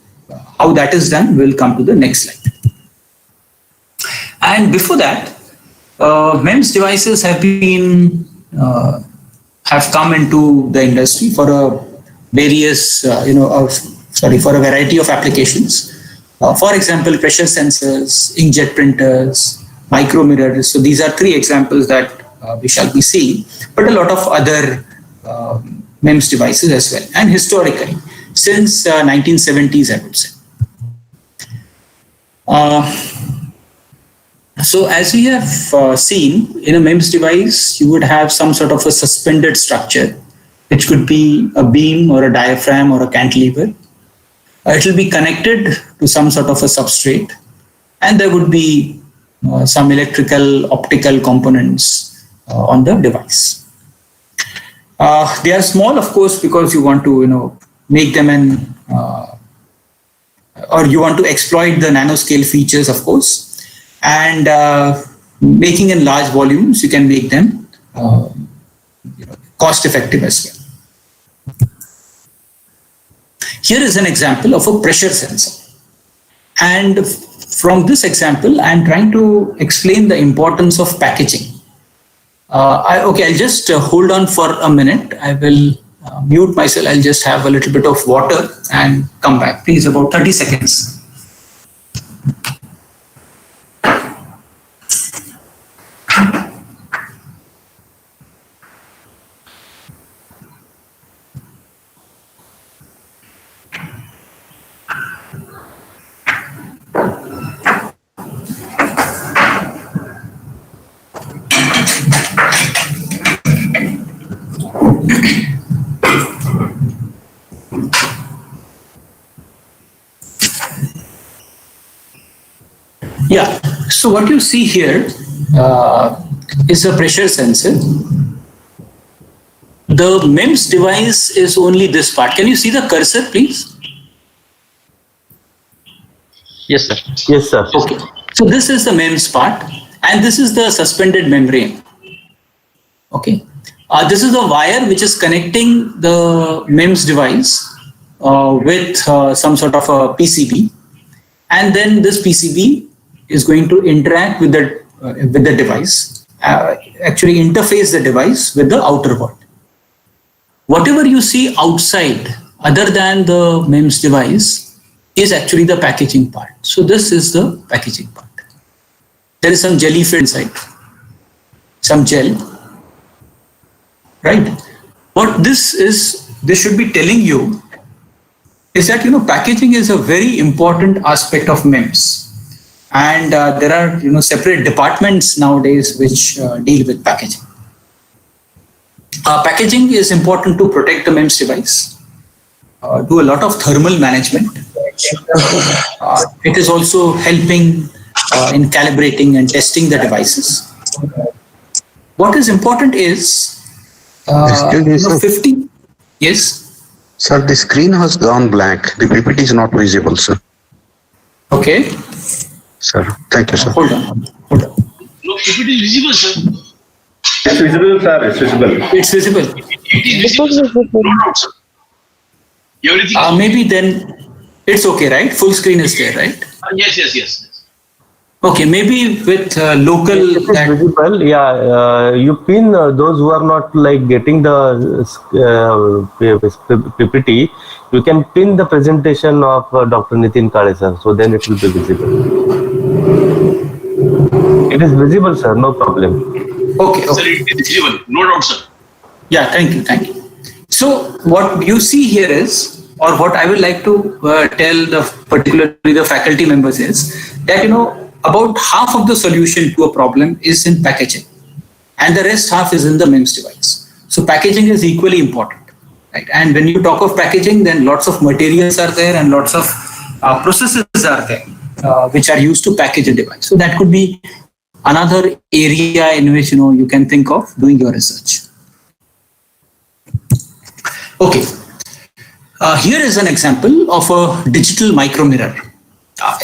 Speaker 2: how that is done will come to the next slide. And before that, MEMS devices have been have come into the industry for a various for a variety of applications. For example, pressure sensors, inkjet printers, micro mirrors. So these are three examples that we shall be seeing, but a lot of other MEMS devices as well. And historically, since 1970s, I would say. So as we have seen, in a MEMS device, you would have some sort of a suspended structure, which could be a beam or a diaphragm or a cantilever. It will be connected to some sort of a substrate, and there would be some electrical, optical components on the device. They are small, of course, because you want to, make them or you want to exploit the nanoscale features, of course. And making in large volumes, you can make them cost effective as well. Here is an example of a pressure sensor. And from this example, I'm trying to explain the importance of packaging. I'll just hold on for a minute. I will mute myself. I'll just have a little bit of water and come back. Please, about 30 seconds. Yeah, so what you see here is a pressure sensor. The MEMS device is only this part. Can you see the cursor, please?
Speaker 4: Yes, sir.
Speaker 3: Yes, sir.
Speaker 2: Okay, so this is the MEMS part, and this is the suspended membrane. Okay, this is the wire which is connecting the MEMS device with some sort of a PCB, and then this PCB is going to interact with the device, actually interface the device with the outer world. Whatever you see outside, other than the MEMS device, is actually the packaging part. So this is the packaging part. There is some jellyfish inside, some gel, right? What this should be telling you is that, packaging is a very important aspect of MEMS. And there are separate departments nowadays which deal with packaging. Packaging is important to protect the MEMS device, do a lot of thermal management. It is also helping in calibrating and testing the devices. What is important is 50. Yes.
Speaker 8: Sir, the screen has gone blank. The PPT is not visible, sir.
Speaker 2: Okay.
Speaker 8: Sir, thank you, sir.
Speaker 2: Hold on.
Speaker 4: No, if it is visible, sir.
Speaker 1: It's visible, sir. It's visible.
Speaker 2: It's visible.
Speaker 4: It is visible, sir. No doubt, sir. Everything.
Speaker 2: Maybe then it's okay, right? Full screen is there, right?
Speaker 4: Yes.
Speaker 2: Okay, maybe with local.
Speaker 3: It is visible. Yeah, you pin those who are not getting the PPT. You can pin the presentation of Dr. Nitin Kale, sir. So then it will be visible. It is visible, sir. No problem.
Speaker 2: Okay.
Speaker 4: Sir, it is visible. No doubt, sir.
Speaker 2: Yeah, thank you. So what you see here is, or what I would like to tell particularly the faculty members is that, about half of the solution to a problem is in packaging, and the rest half is in the MEMS device. So packaging is equally important, right? And when you talk of packaging, then lots of materials are there and lots of processes are there which are used to package a device. So that could be another area in which you can think of doing your research. Okay, here is an example of a digital micro mirror,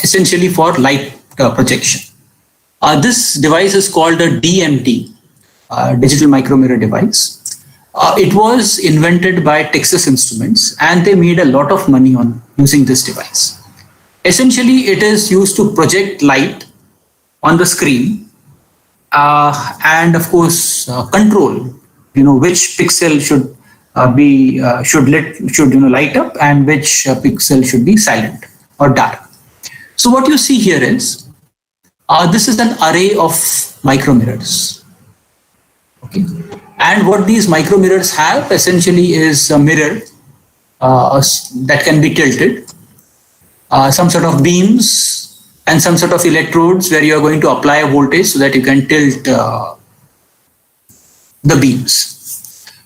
Speaker 2: essentially for light projection. This device is called a DMT, digital micro mirror device. It was invented by Texas Instruments, and they made a lot of money on using this device. Essentially, it is used to project light on the screen, and of course control, which pixel should light up and which pixel should be silent or dark. So what you see here is this is an array of micromirrors. Okay, and what these micromirrors have essentially is a mirror that can be tilted, some sort of beams and some sort of electrodes where you are going to apply a voltage so that you can tilt the beams.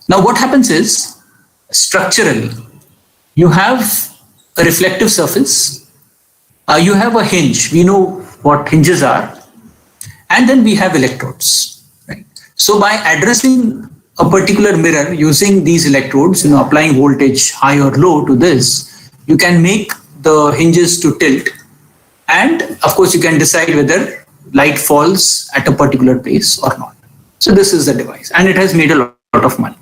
Speaker 2: Now what happens is, structurally, you have a reflective surface, you have a hinge, we know what hinges are, and then we have electrodes. Right? So by addressing a particular mirror using these electrodes, applying voltage high or low to this, you can make the hinges to tilt, and of course you can decide whether light falls at a particular place or not. So this is the device, and it has made a lot of money.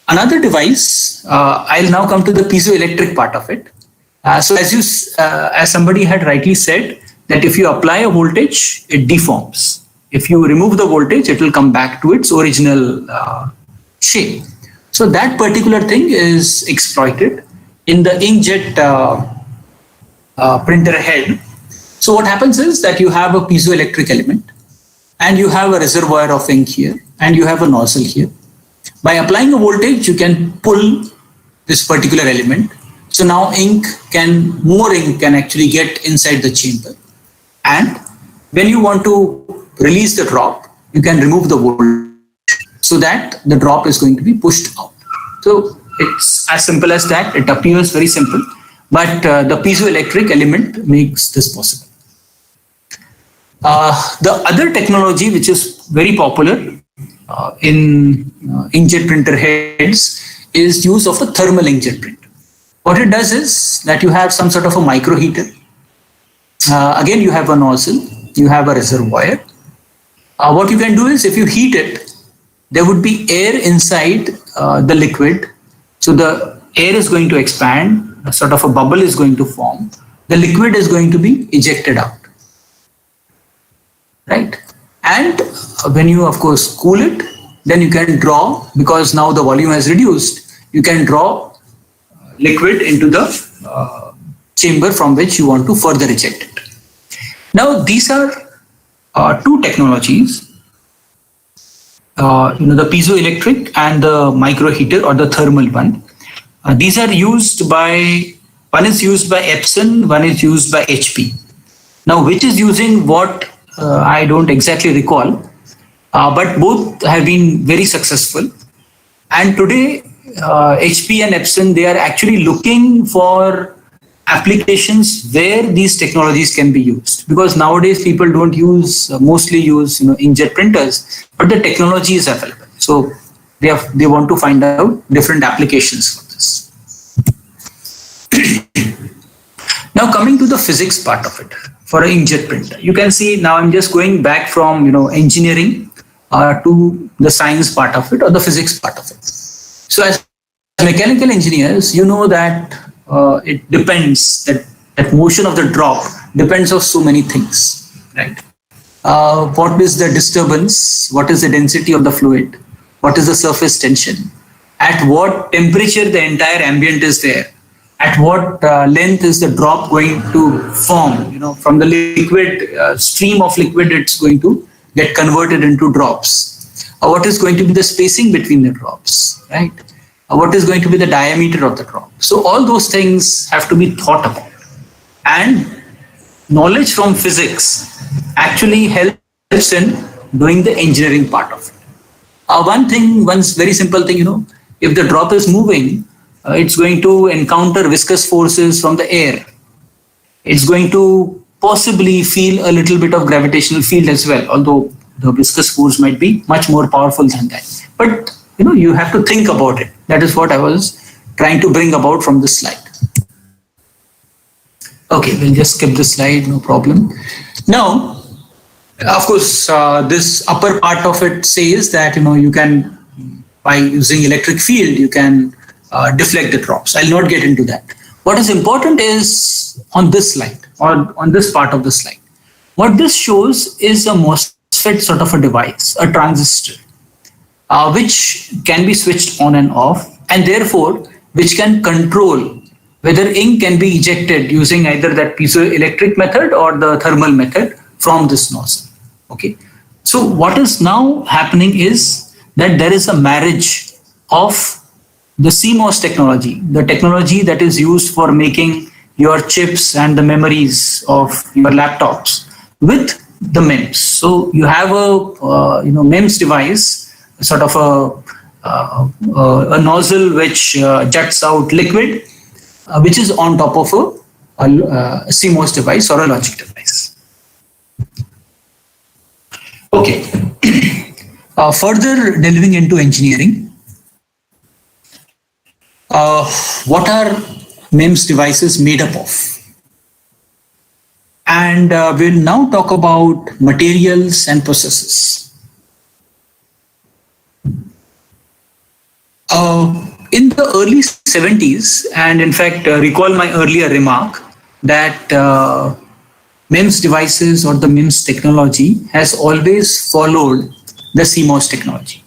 Speaker 2: Another device, I'll now come to the piezoelectric part of it. So as somebody had rightly said, that if you apply a voltage, it deforms. If you remove the voltage, it will come back to its original shape. So that particular thing is exploited in the inkjet printer head. So what happens is that you have a piezoelectric element, and you have a reservoir of ink here, and you have a nozzle here. By applying a voltage, you can pull this particular element. So now more ink can actually get inside the chamber. And when you want to release the drop, you can remove the voltage so that the drop is going to be pushed out. So it's as simple as that. It appears very simple, but the piezoelectric element makes this possible. The other technology which is very popular in inkjet printer heads is use of a thermal inkjet printer. What it does is that you have some sort of a micro heater. Again, you have a nozzle, you have a reservoir. What you can do is, if you heat it, there would be air inside the liquid. So the air is going to expand, a sort of a bubble is going to form. The liquid is going to be ejected out. Right? And when you, of course, cool it, then you can draw, because now the volume has reduced, you can draw liquid into the chamber from which you want to further eject it. Now, these are two technologies, the piezoelectric and the micro heater, or the thermal one. These are used by, one is used by Epson, one is used by HP. Now, which is using what, I don't exactly recall, but both have been very successful. And today, HP and Epson, they are actually looking for applications where these technologies can be used, because nowadays people don't mostly use inkjet printers, but the technology is available. So they want to find out different applications for this. Now coming to the physics part of it for an inkjet printer, you can see now I'm just going back from engineering to the science part of it, or the physics part of it. So as mechanical engineers, you know that it depends, that motion of the drop depends on so many things, right? What is the disturbance? What is the density of the fluid? What is the surface tension? At what temperature the entire ambient is there? At what length is the drop going to form? From the liquid, stream of liquid, it's going to get converted into drops. What is going to be the spacing between the drops, right? What is going to be the diameter of the drop? So all those things have to be thought about. And knowledge from physics actually helps in doing the engineering part of it. One very simple thing, if the drop is moving, it's going to encounter viscous forces from the air. It's going to possibly feel a little bit of gravitational field as well, although the viscous force might be much more powerful than that. But you have to think about it. That is what I was trying to bring about from this slide. Okay, we'll just skip this slide, no problem. Now, of course, this upper part of it says that you can, by using electric field, you can deflect the drops. I'll not get into that. What is important is on this slide, or on this part of the slide. What this shows is a MOSFET MOSFET sort of a device, a transistor, which can be switched on and off, and therefore which can control whether ink can be ejected using either that piezoelectric method or the thermal method from this nozzle. Okay. So what is now happening is that there is a marriage of the CMOS technology, the technology that is used for making your chips and the memories of your laptops, with the MEMS. So you have a MEMS device, sort of a nozzle which juts out liquid, which is on top of a CMOS device or a logic device. Okay. Further delving into engineering, what are MEMS devices made up of? And we'll now talk about materials and processes. In the early 70s, and in fact, recall my earlier remark that MEMS devices or the MEMS technology has always followed the CMOS technology.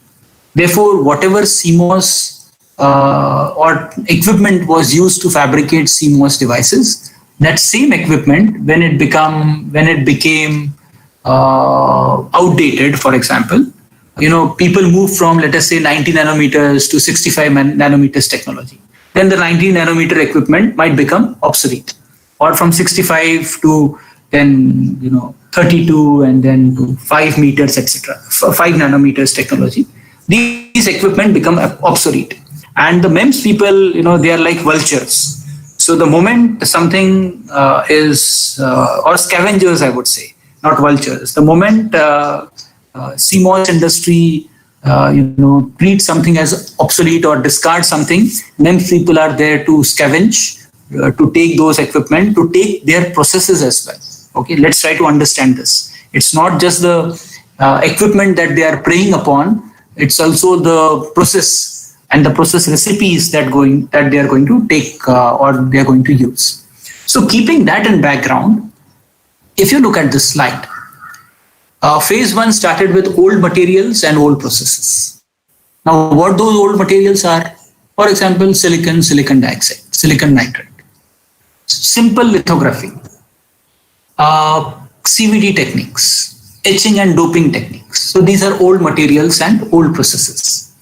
Speaker 2: Therefore, whatever CMOS or equipment was used to fabricate CMOS devices, that same equipment, when it became outdated, for example, people moved from, let us say, 90 nanometers to 65 nanometers technology. Then the 90 nanometer equipment might become obsolete, or from 65 to then 32 and then to 5 meters, etc. 5 nanometers technology. These equipment become obsolete, and the MEMS people, they are like vultures. So the moment something is, or scavengers, I would say, not vultures. The moment CMOS industry, treat something as obsolete or discard something, MEMS people are there to scavenge, to take those equipment, to take their processes as well. Okay, let's try to understand this. It's not just the equipment that they are preying upon; it's also the process and the process recipes that they are going to take or they are going to use. So, keeping that in background, if you look at this slide. Phase 1 started with old materials and old processes. Now, what those old materials are? For example, silicon, silicon dioxide, silicon nitride, simple lithography, CVD techniques, etching and doping techniques. So these are old materials and old processes.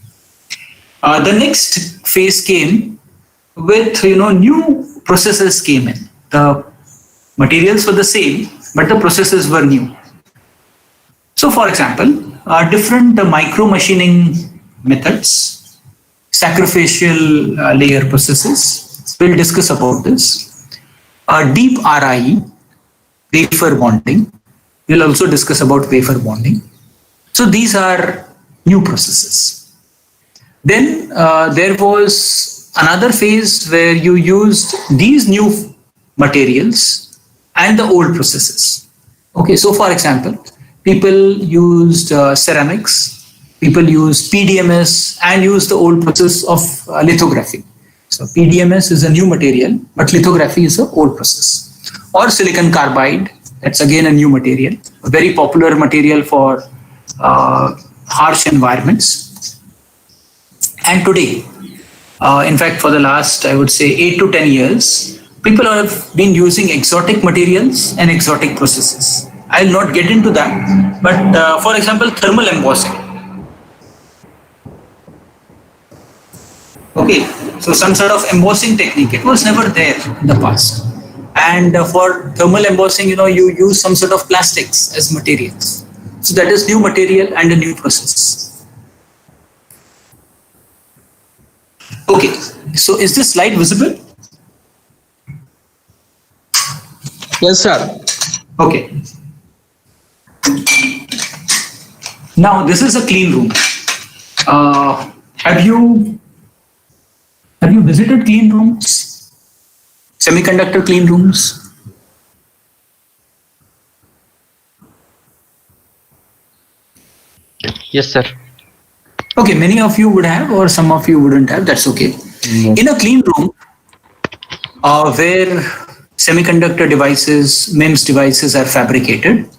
Speaker 2: The next phase came with, new processes came in. The materials were the same, but the processes were new. So, for example, different micro machining methods, sacrificial layer processes, we'll discuss about this. Deep RIE, wafer bonding, we'll also discuss about wafer bonding. So, these are new processes. Then there was another phase where you used these new materials and the old processes. Okay, so for example, people used ceramics, people used PDMS and used the old process of lithography. So PDMS is a new material, but lithography is an old process. Or silicon carbide, that's again a new material, a very popular material for harsh environments. And today, in fact, for the last, I would say 8 to 10 years, people have been using exotic materials and exotic processes. I'll not get into that, but for example, thermal embossing. Okay, so some sort of embossing technique, it was never there in the past. And for thermal embossing, you use some sort of plastics as materials. So that is new material and a new process. Okay, so is this slide visible?
Speaker 9: Yes, sir.
Speaker 2: Okay. Now this is a clean room. Have you visited clean rooms? Semiconductor clean rooms?
Speaker 9: Yes, sir.
Speaker 2: Okay, many of you would have, or some of you wouldn't have. That's okay. In a clean room, where semiconductor devices, MEMS devices are fabricated,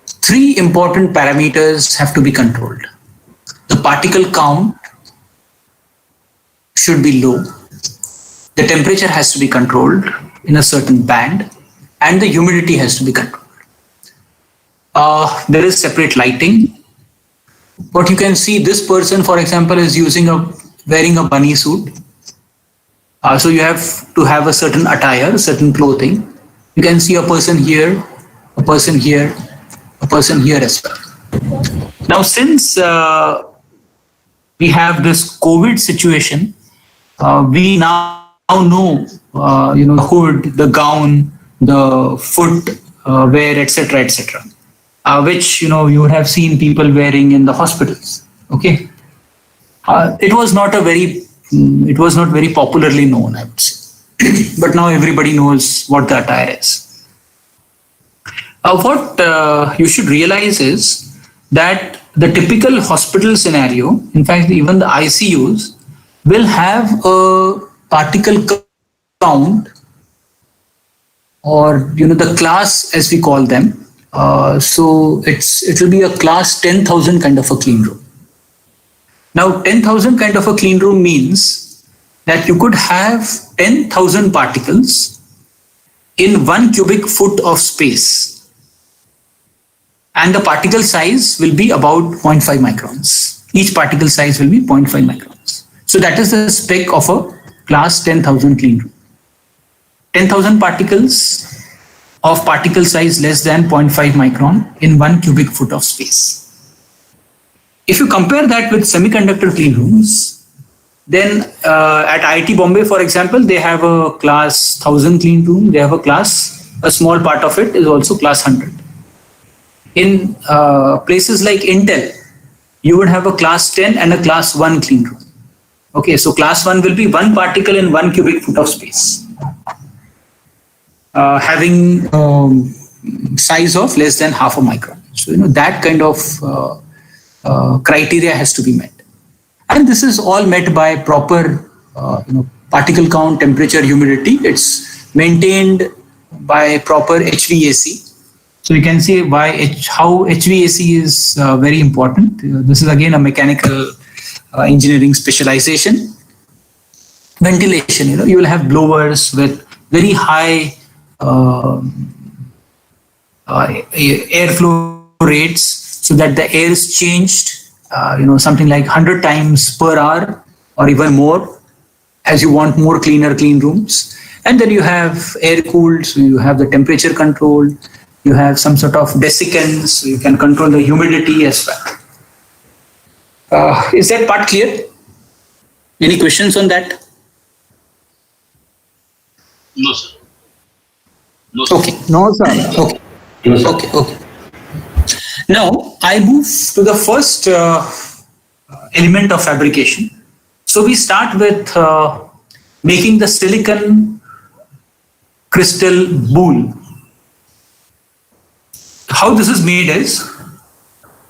Speaker 2: three important parameters have to be controlled. The particle count should be low. The temperature has to be controlled in a certain band, and the humidity has to be controlled. There is separate lighting. But you can see this person, for example, is wearing a bunny suit. So you have to have a certain attire, certain clothing. You can see a person here, a person here, a person here as well. Now, since we have this COVID situation, we now know, the hood, the gown, the foot wear, etc., etc., which you would have seen people wearing in the hospitals. Okay, it was not very popularly known, I would say, but now everybody knows what the attire is. What you should realize is that the typical hospital scenario, in fact, even the ICUs, will have a particle count, or the class as we call them. So it will be a class 10,000 kind of a clean room. Now 10,000 kind of a clean room means that you could have 10,000 particles in 1 cubic foot of space, and the particle size will be about 0.5 microns. Each particle size will be 0.5 microns. So that is the spec of a class 10,000 clean room. 10,000 particles of particle size less than 0.5 micron in 1 cubic foot of space. If you compare that with semiconductor clean rooms, then at IIT Bombay, for example, they have a class 1000 clean room. They have a small part of it is also class 100. In places like Intel, you would have a class 10 and a class 1 clean room. Okay, so class 1 will be 1 particle in 1 cubic foot of space, having size of less than half a micron. So that kind of criteria has to be met, and this is all met by proper particle count, temperature, humidity. It's maintained by proper HVAC. So you can see how HVAC is very important. This is again a mechanical engineering specialization. Ventilation, you will have blowers with very high airflow rates, so that the air is changed, something like 100 times per hour or even more, as you want more cleaner clean rooms. And then you have air cooled, so you have the temperature control. You have some sort of desiccants, so you can control the humidity as well. Is that part clear? Any questions on that?
Speaker 10: No, sir. No, sir.
Speaker 2: Okay.
Speaker 9: No, sir.
Speaker 2: Okay.
Speaker 1: No, sir.
Speaker 2: Okay. Now I move to the first element of fabrication. So we start with making the silicon crystal boule. How this is made is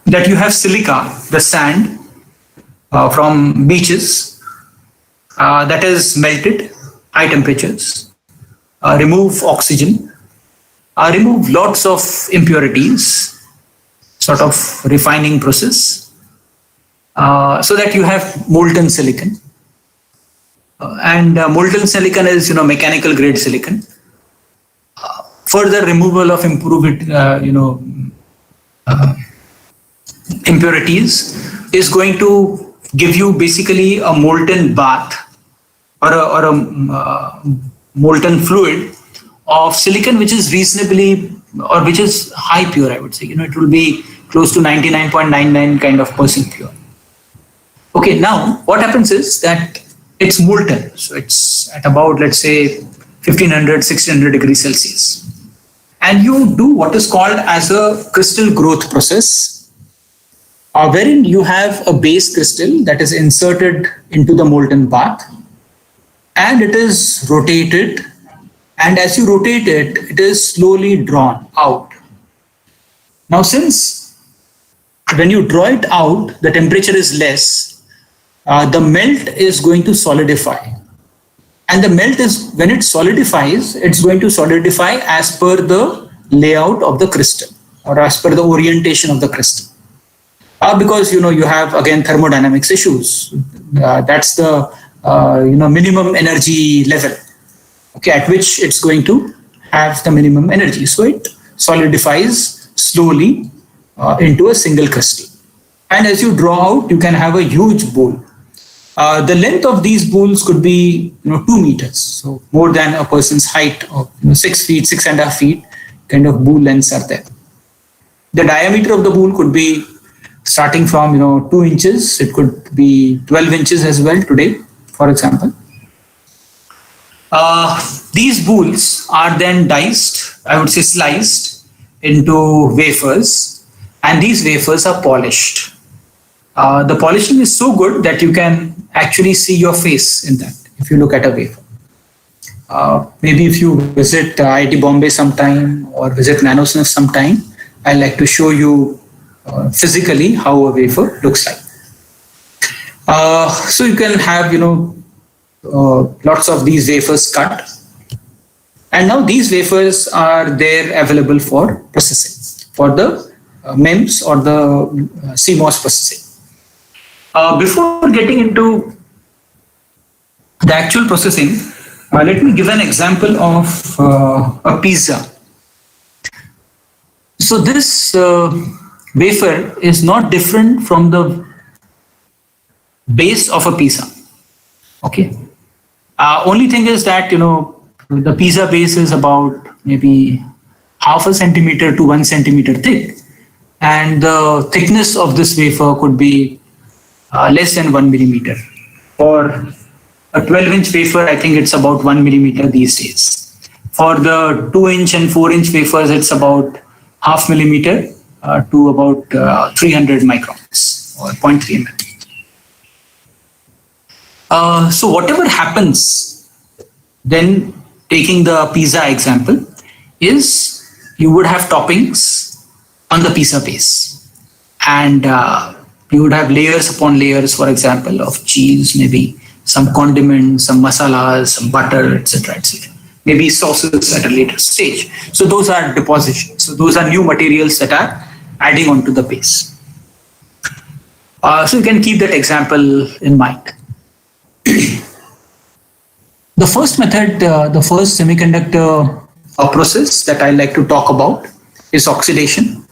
Speaker 2: that you have silica, the sand from beaches, that is melted, high temperatures, remove oxygen, remove lots of impurities, sort of refining process, so that you have molten silicon. And molten silicon is mechanical grade silicon. Further removal of impurities is going to give you basically a molten bath or a molten fluid of silicon, which is reasonably, or which is high pure, I would say. It will be close to 99.99 kind of % pure. Okay, now what happens is that it's molten. So it's at about, let's say, 1500, 1600 degrees Celsius. And you do what is called as a crystal growth process, wherein you have a base crystal that is inserted into the molten bath, and it is rotated. And as you rotate it, it is slowly drawn out. Now, since when you draw it out, the temperature is less, the melt is going to solidify. And the melt is, when it solidifies, it's going to solidify as per the layout of the crystal. or as per the orientation of the crystal. Because you have again thermodynamics issues. That's the minimum energy level, okay, at which it's going to have the minimum energy. So it solidifies slowly into a single crystal. And as you draw out, you can have a huge bowl. The length of these bowls could be 2 meters, so more than a person's height of 6 feet, 6.5 feet kind of bowl lengths are there. The diameter of the bowl could be starting from 2 inches. It could be 12 inches as well today, for example. These bowls are then diced, I would say sliced into wafers, and these wafers are polished. The polishing is so good that you can actually see your face in that if you look at a wafer. Maybe if you visit IIT Bombay sometime or visit Nanosniff sometime, I'd like to show you physically how a wafer looks like. So you can have lots of these wafers cut, and now these wafers are there available for processing, for the MEMS or the CMOS processing. Before getting into the actual processing, let me give an example of a pizza. So this wafer is not different from the base of a pizza. Okay. Only thing is that the pizza base is about maybe 0.5 centimeter to 1 centimeter thick, and the thickness of this wafer could be less than 1 millimeter. For a 12-inch wafer, I think it's about 1 millimeter these days. For the 2-inch and 4-inch wafers, it's about 0.5 millimeter to about 300 microns or 0.3 mm. So whatever happens, then taking the pizza example, is you would have toppings on the pizza base, and you would have layers upon layers, for example, of cheese, maybe some condiments, some masalas, some butter, etc., etc. Maybe sauces at a later stage. So those are depositions. So those are new materials that are adding onto the base. So you can keep that example in mind. The first method, the first semiconductor process that I like to talk about is oxidation.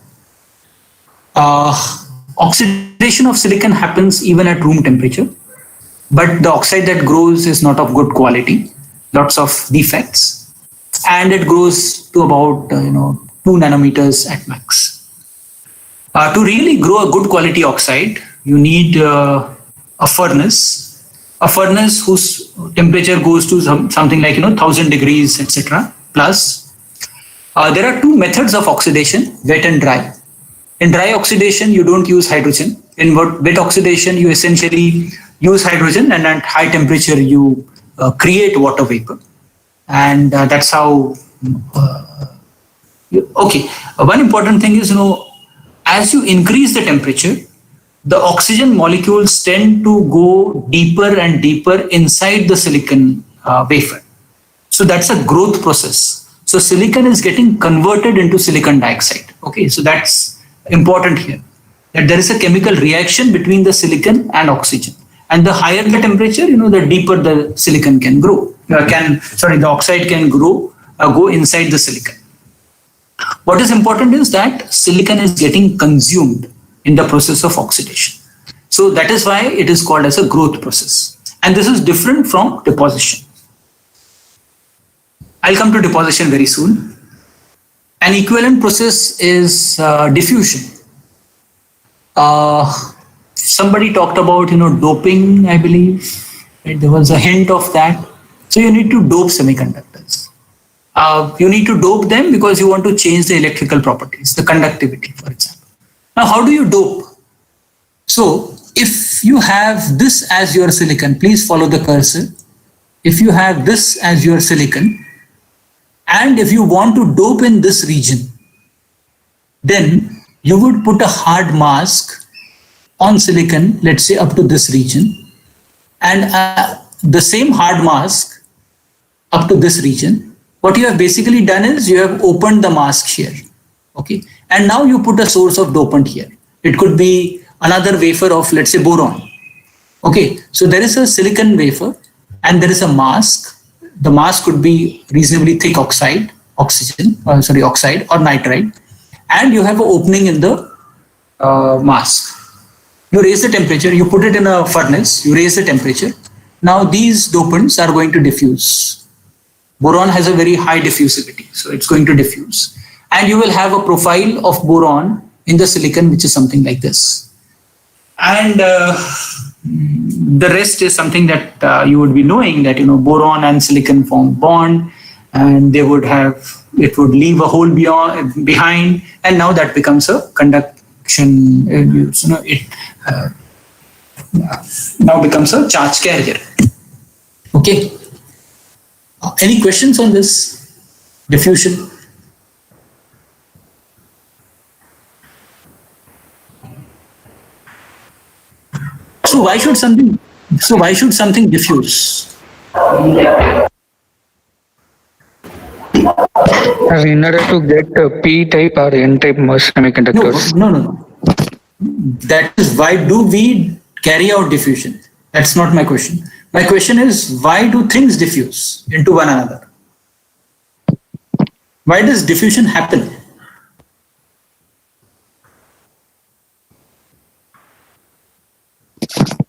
Speaker 2: Oxidation of silicon happens even at room temperature, but the oxide that grows is not of good quality, lots of defects, and it grows to about 2 nanometers at max. To really grow a good quality oxide, you need a furnace whose temperature goes to something like 1000 degrees, etc. plus. There are 2 methods of oxidation, wet and dry. In dry oxidation, you don't use hydrogen. In wet oxidation, you essentially use hydrogen, and at high temperature, you create water vapor. And that's how. Okay, one important thing is, as you increase the temperature, the oxygen molecules tend to go deeper and deeper inside the silicon wafer. So that's a growth process. So silicon is getting converted into silicon dioxide. Okay, so that's important here, that there is a chemical reaction between the silicon and oxygen. And the higher the temperature, the deeper the silicon can grow. The oxide can grow, go inside the silicon. What is important is that silicon is getting consumed in the process of oxidation. So that is why it is called as a growth process. And this is different from deposition. I'll come to deposition very soon. An equivalent process is diffusion. Somebody talked about, doping, I believe. Right? There was a hint of that. So you need to dope semiconductors. You need to dope them because you want to change the electrical properties, the conductivity, for example. Now, how do you dope? So, if you have this as your silicon, please follow the cursor. If you have this as your silicon, and if you want to dope in this region, then you would put a hard mask on silicon, let's say up to this region, and the same hard mask up to this region. What you have basically done is you have opened the mask here, okay, and now you put a source of dopant here. It could be another wafer of, let's say, boron. Okay, so there is a silicon wafer and there is a mask. The mask could be reasonably thick oxide or nitride, and you have an opening in the mask. You raise the temperature, you put it in a furnace, you raise the temperature. Now these dopants are going to diffuse. Boron has a very high diffusivity, so it's going to diffuse. And you will have a profile of boron in the silicon, which is something like this. And the rest is something that you would be knowing, that boron and silicon form bond, and it would leave a hole behind, and now that becomes a conduction. It now becomes a charge carrier. Okay. Any questions on this diffusion? So why should something diffuse?
Speaker 7: In order to get P-type or N-type semiconductors.
Speaker 2: No. That is, why do we carry out diffusion? That's not my question. My question is, why do things diffuse into one another? Why does diffusion happen?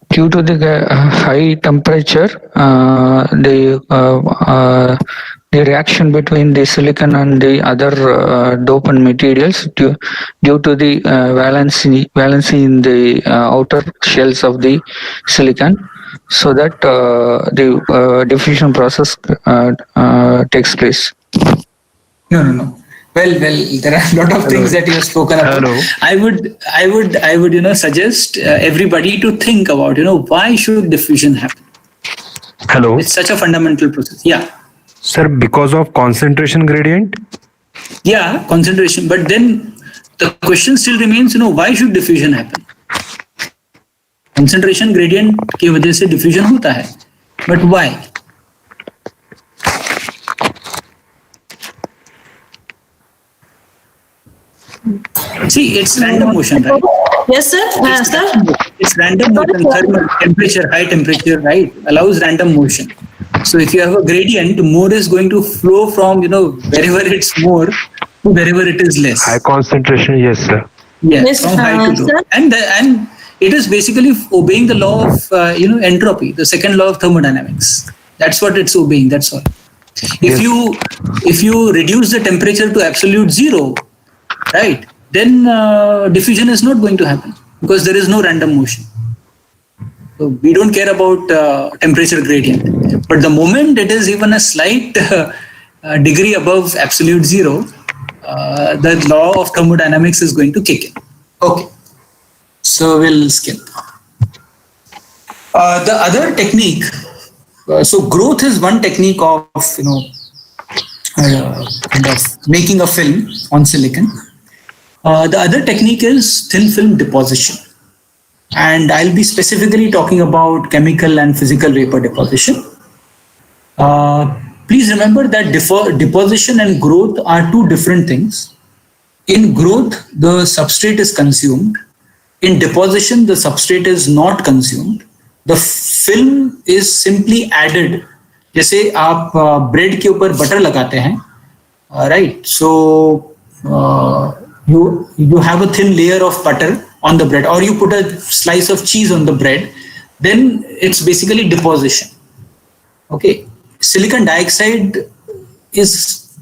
Speaker 7: Due to the high temperature, the reaction between the silicon and the other dopant materials due to the valency in the outer shells of the silicon, so that the diffusion process takes place.
Speaker 2: No. Well, there are a lot of things that you have spoken about. I would suggest everybody to think about, why should diffusion happen?
Speaker 11: Hello.
Speaker 2: It's such a fundamental process. Yeah.
Speaker 11: Sir, because of concentration gradient?
Speaker 2: Yeah, concentration. But then the question still remains, why should diffusion happen? Concentration gradient की वजह से diffusion होता है. But why? See, it's random motion, right?
Speaker 5: Yes, sir.
Speaker 2: It's random motion, thermal, temperature, high temperature, right? Allows random motion. So if you have a gradient, more is going to flow from, wherever it's more to wherever it is less.
Speaker 11: High concentration, yes, sir.
Speaker 2: Yeah,
Speaker 5: Yes,
Speaker 2: from high to low.
Speaker 5: sir.
Speaker 2: And it is basically obeying the law of, entropy, the second law of thermodynamics. That's what it's obeying, that's all. If you reduce the temperature to absolute zero, right, then diffusion is not going to happen because there is no random motion. So we don't care about temperature gradient. But the moment it is even a slight degree above absolute zero, the law of thermodynamics is going to kick in. Okay. So we'll skip. The other technique, so growth is one technique of, kind of making a film on silicon. The other technique is thin film deposition. And I'll be specifically talking about chemical and physical vapor deposition. Please remember that deposition and growth are two different things. In growth, the substrate is consumed. In deposition, the substrate is not consumed. The film is simply added. जैसे आप bread के ऊपर butter लगाते हैं, right? So you have a thin layer of butter on the bread, or you put a slice of cheese on the bread, then it's basically deposition. Okay, silicon dioxide is,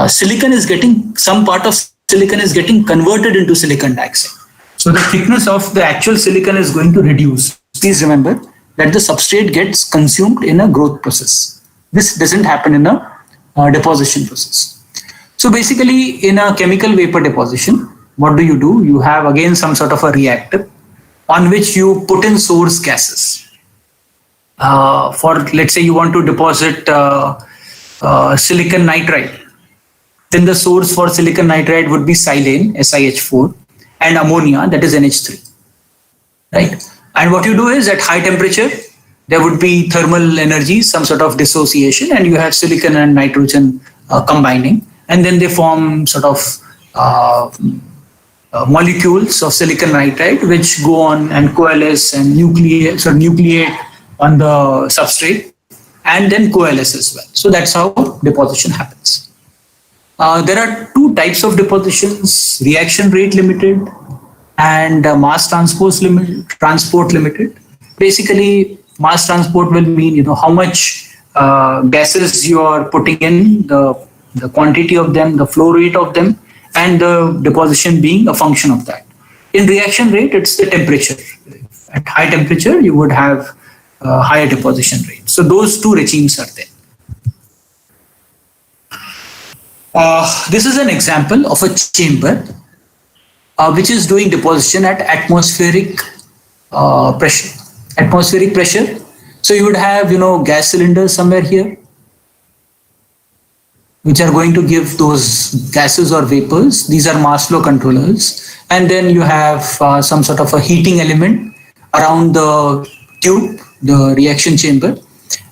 Speaker 2: silicon is getting, some part of silicon is getting converted into silicon dioxide. So the thickness of the actual silicon is going to reduce. Please remember that the substrate gets consumed in a growth process. This doesn't happen in a deposition process. So basically in a chemical vapor deposition, what do? You have again some sort of a reactor on which you put in source gases. For, let's say you want to deposit silicon nitride, then the source for silicon nitride would be silane, SiH4, and ammonia, that is NH3, right? And what you do is at high temperature, there would be thermal energy, some sort of dissociation, and you have silicon and nitrogen combining, and then they form sort of molecules of silicon nitride, which go on and coalesce and nucleate on the substrate, and then coalesce as well. So that's how deposition happens. There are two types of depositions: reaction rate limited and mass transport limited. Basically, mass transport will mean how much gases you are putting in, the quantity of them, the flow rate of them, and the deposition being a function of that. In reaction rate, it's the temperature. At high temperature, you would have higher deposition rate. So those two regimes are there. This is an example of a chamber which is doing deposition at atmospheric pressure. Atmospheric pressure. So you would have, gas cylinders somewhere here, which are going to give those gases or vapors. These are mass flow controllers. And then you have some sort of a heating element around the tube, the reaction chamber.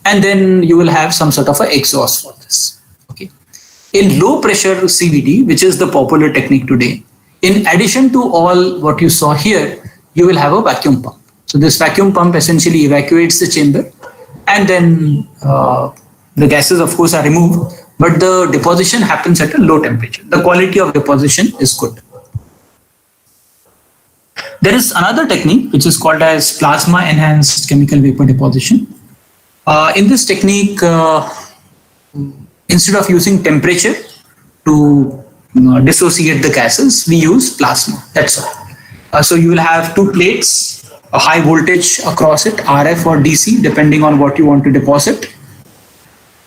Speaker 2: And then you will have some sort of an exhaust for this. Okay. In low pressure CVD, which is the popular technique today, in addition to all what you saw here, you will have a vacuum pump. So this vacuum pump essentially evacuates the chamber, and then the gases, of course, are removed, but the deposition happens at a low temperature. The quality of deposition is good. There is another technique which is called as plasma enhanced chemical vapor deposition. In this technique, instead of using temperature to dissociate the gases, we use plasma. That's all. So you will have two plates, a high voltage across it, RF or DC, depending on what you want to deposit.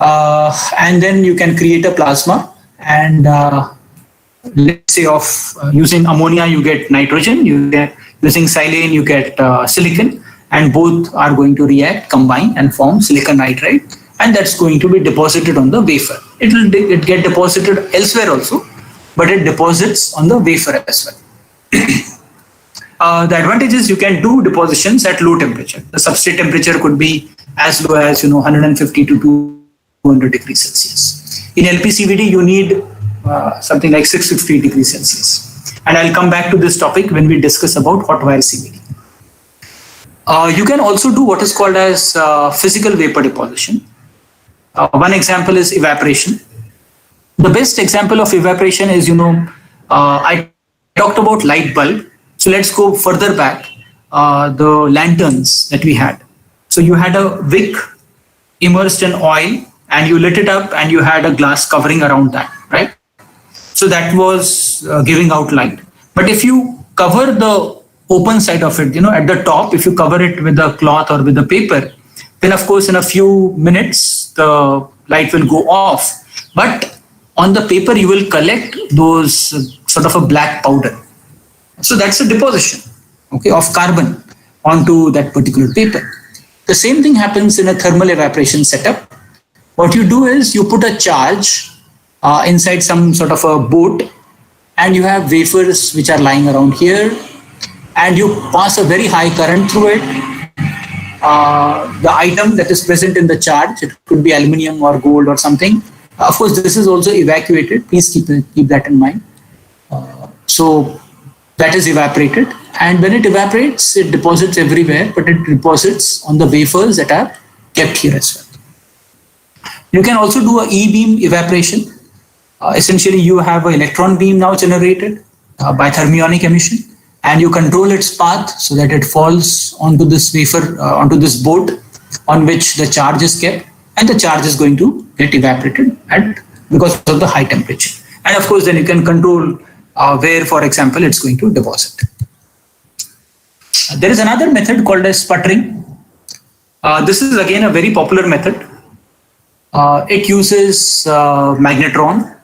Speaker 2: And then you can create a plasma, and let's say using ammonia, you get nitrogen, using silane, you get silicon, and both are going to react, combine, and form silicon nitride, and that's going to be deposited on the wafer. It will get deposited elsewhere also, but it deposits on the wafer as well. The advantage is you can do depositions at low temperature. The substrate temperature could be as low as 150 to 200 degrees Celsius. In LPCVD, you need something like 650 degrees Celsius. And I'll come back to this topic when we discuss about hot wire CVD. You can also do what is called as physical vapor deposition. One example is evaporation. The best example of evaporation is, I talked about light bulb. So let's go further back, the lanterns that we had. So you had a wick immersed in oil, and you lit it up, and you had a glass covering around that, right? So that was giving out light. But if you cover the open side of it, at the top, if you cover it with a cloth or with a paper, then of course in a few minutes the light will go off. But on the paper you will collect those sort of a black powder. So that's a deposition, okay, of carbon onto that particular paper. The same thing happens in a thermal evaporation setup. What you do is you put a charge inside some sort of a boat, and you have wafers which are lying around here, and you pass a very high current through it. The item that is present in the charge, it could be aluminium or gold or something. Of course, this is also evacuated. Please keep that in mind. So that is evaporated, and when it evaporates, it deposits everywhere, but it deposits on the wafers that are kept here as well. You can also do a E-beam evaporation. Essentially, you have an electron beam now generated by thermionic emission, and you control its path so that it falls onto this wafer, onto this boat on which the charge is kept, and the charge is going to get evaporated because of the high temperature. And of course, then you can control where, for example, it's going to deposit. There is another method called as sputtering. This is again a very popular method. It uses magnetron.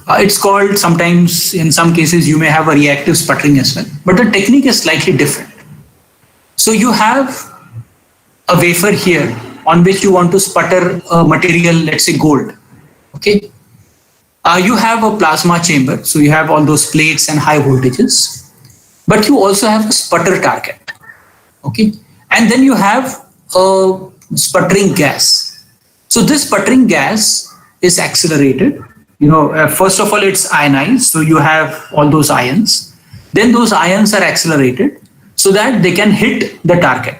Speaker 2: It's called, sometimes in some cases you may have a reactive sputtering as well, but the technique is slightly different. So you have a wafer here on which you want to sputter a material, let's say gold. Okay. You have a plasma chamber, so you have all those plates and high voltages, but you also have a sputter target. Okay. And then you have a sputtering gas. So this sputtering gas is accelerated. First of all, it's ionized, so you have all those ions. Then those ions are accelerated so that they can hit the target.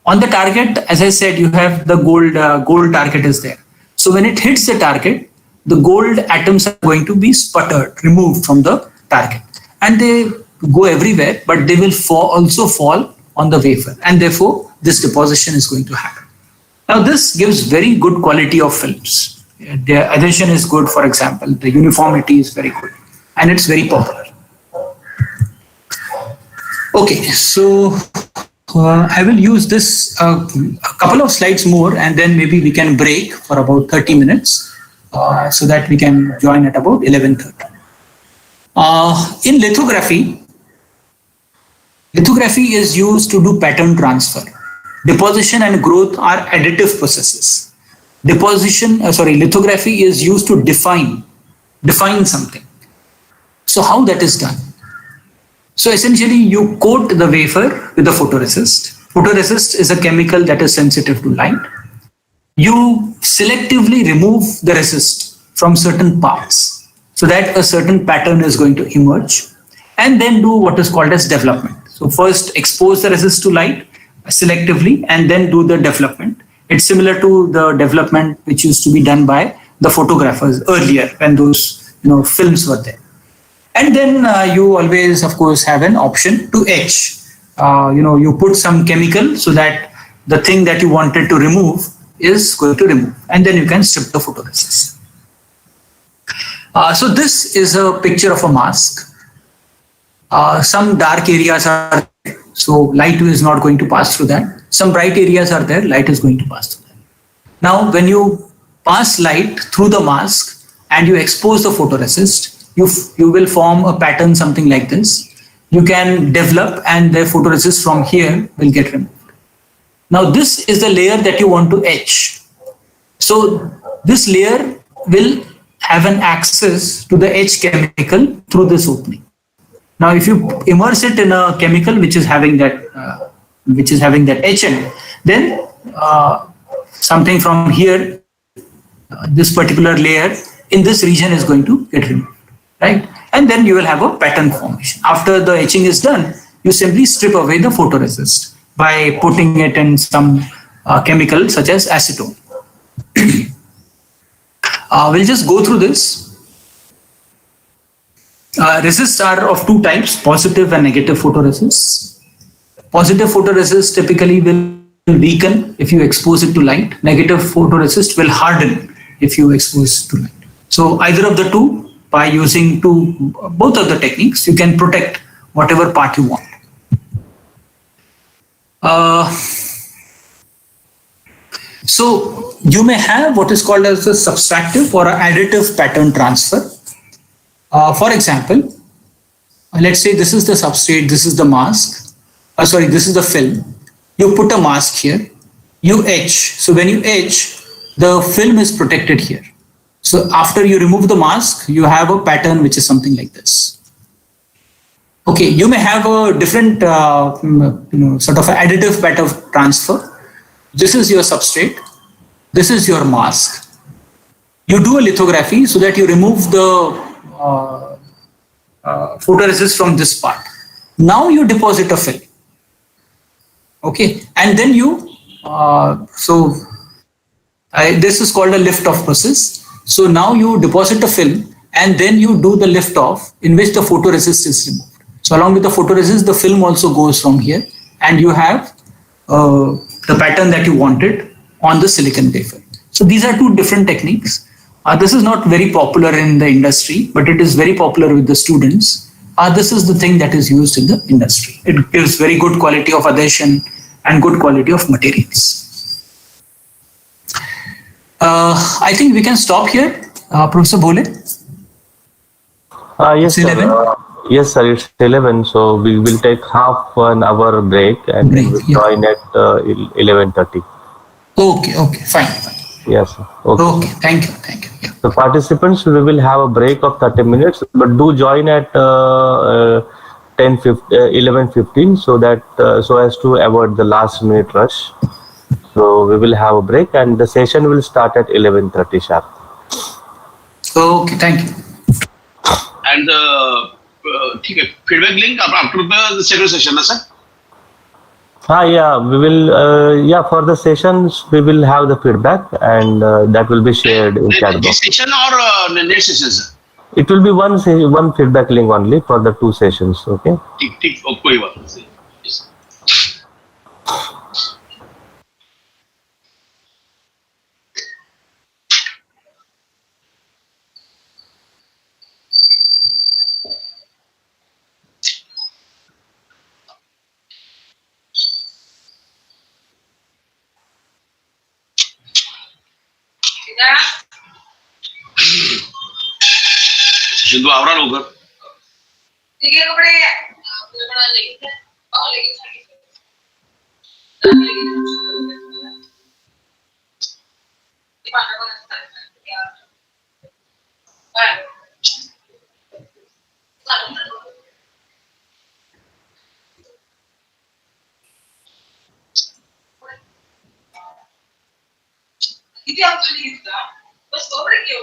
Speaker 2: On the target, as I said, you have the gold target is there. So when it hits the target, the gold atoms are going to be sputtered, removed from the target. And they go everywhere, but they will also fall on the wafer. And therefore, this deposition is going to happen. Now, this gives very good quality of films. The adhesion is good, for example. The uniformity is very good. And it's very popular. Okay, so I will use this a couple of slides more, and then maybe we can break for about 30 minutes so that we can join at about 11:30. In lithography is used to do pattern transfer. Deposition and growth are additive processes. Lithography is used to define something. So how that is done? So essentially, you coat the wafer with a photoresist. Photoresist is a chemical that is sensitive to light. You selectively remove the resist from certain parts so that a certain pattern is going to emerge, and then do what is called as development. So first expose the resist to light selectively and then do the development. It's similar to the development which used to be done by the photographers earlier when those films were there. And then you always, of course, have an option to etch. You put some chemical so that the thing that you wanted to remove is going to remove, and then you can strip the photoresist. So this is a picture of a mask. Some dark areas are there, so light is not going to pass through that. Some bright areas are there, light is going to pass through that. Now, when you pass light through the mask and you expose the photoresist, you will form a pattern something like this. You can develop, and the photoresist from here will get removed. Now, this is the layer that you want to etch. So this layer will have an access to the etch chemical through this opening. Now, if you immerse it in a chemical which is having that etchant, then something from here, this particular layer in this region is going to get removed, right? And then you will have a pattern formation. After the etching is done, you simply strip away the photoresist by putting it in some chemical such as acetone. We'll just go through this. Resists are of two types, positive and negative photoresists. Positive photoresists typically will weaken if you expose it to light. Negative photoresist will harden if you expose it to light. So either of the two, by using both of the techniques, you can protect whatever part you want. So you may have what is called as a subtractive or an additive pattern transfer. For example, let's say this is the substrate, this is the mask. This is the film. You put a mask here, you etch. So when you etch, the film is protected here. So after you remove the mask, you have a pattern which is something like this. Okay, you may have a different, sort of additive pattern transfer. This is your substrate. This is your mask. You do a lithography so that you remove the photoresist from this part. Now you deposit a film. Okay, and then this is called a lift-off process. So now you deposit a film and then you do the lift-off in which the photoresist is removed. So along with the photoresist, the film also goes from here, and you have the pattern that you wanted on the silicon wafer. So these are two different techniques. This is not very popular in the industry, but it is very popular with the students. This is the thing that is used in the industry. It gives very good quality of adhesion and good quality of materials. I think we can stop here. Professor Bhole?
Speaker 3: Yes, sir. Yes, sir. It's 11, so we will take half an hour break and we will join at 11:30. Okay, fine. Yes, sir. Okay, thank you. Yeah. So participants, we will have a break of 30 minutes, but do join at 11:15 so that so as to avoid the last minute rush. So we will have a break and the session will start at 11:30 sharp.
Speaker 2: Okay, thank you.
Speaker 10: And ठीक है, feedback link after the second session, na sir?
Speaker 3: Yeah, we will, yeah, for the sessions, we will have the feedback and that will be shared in chat
Speaker 10: This
Speaker 3: box.
Speaker 10: session or next session, sir?
Speaker 3: It will be one feedback link only for the 2 sessions, okay?
Speaker 10: ठीक, कोई बात नहीं. Yes. Sindhu आवरा लवकर. ठीक आहे कपडे. किती आपण घेतला बस कपडे घेऊ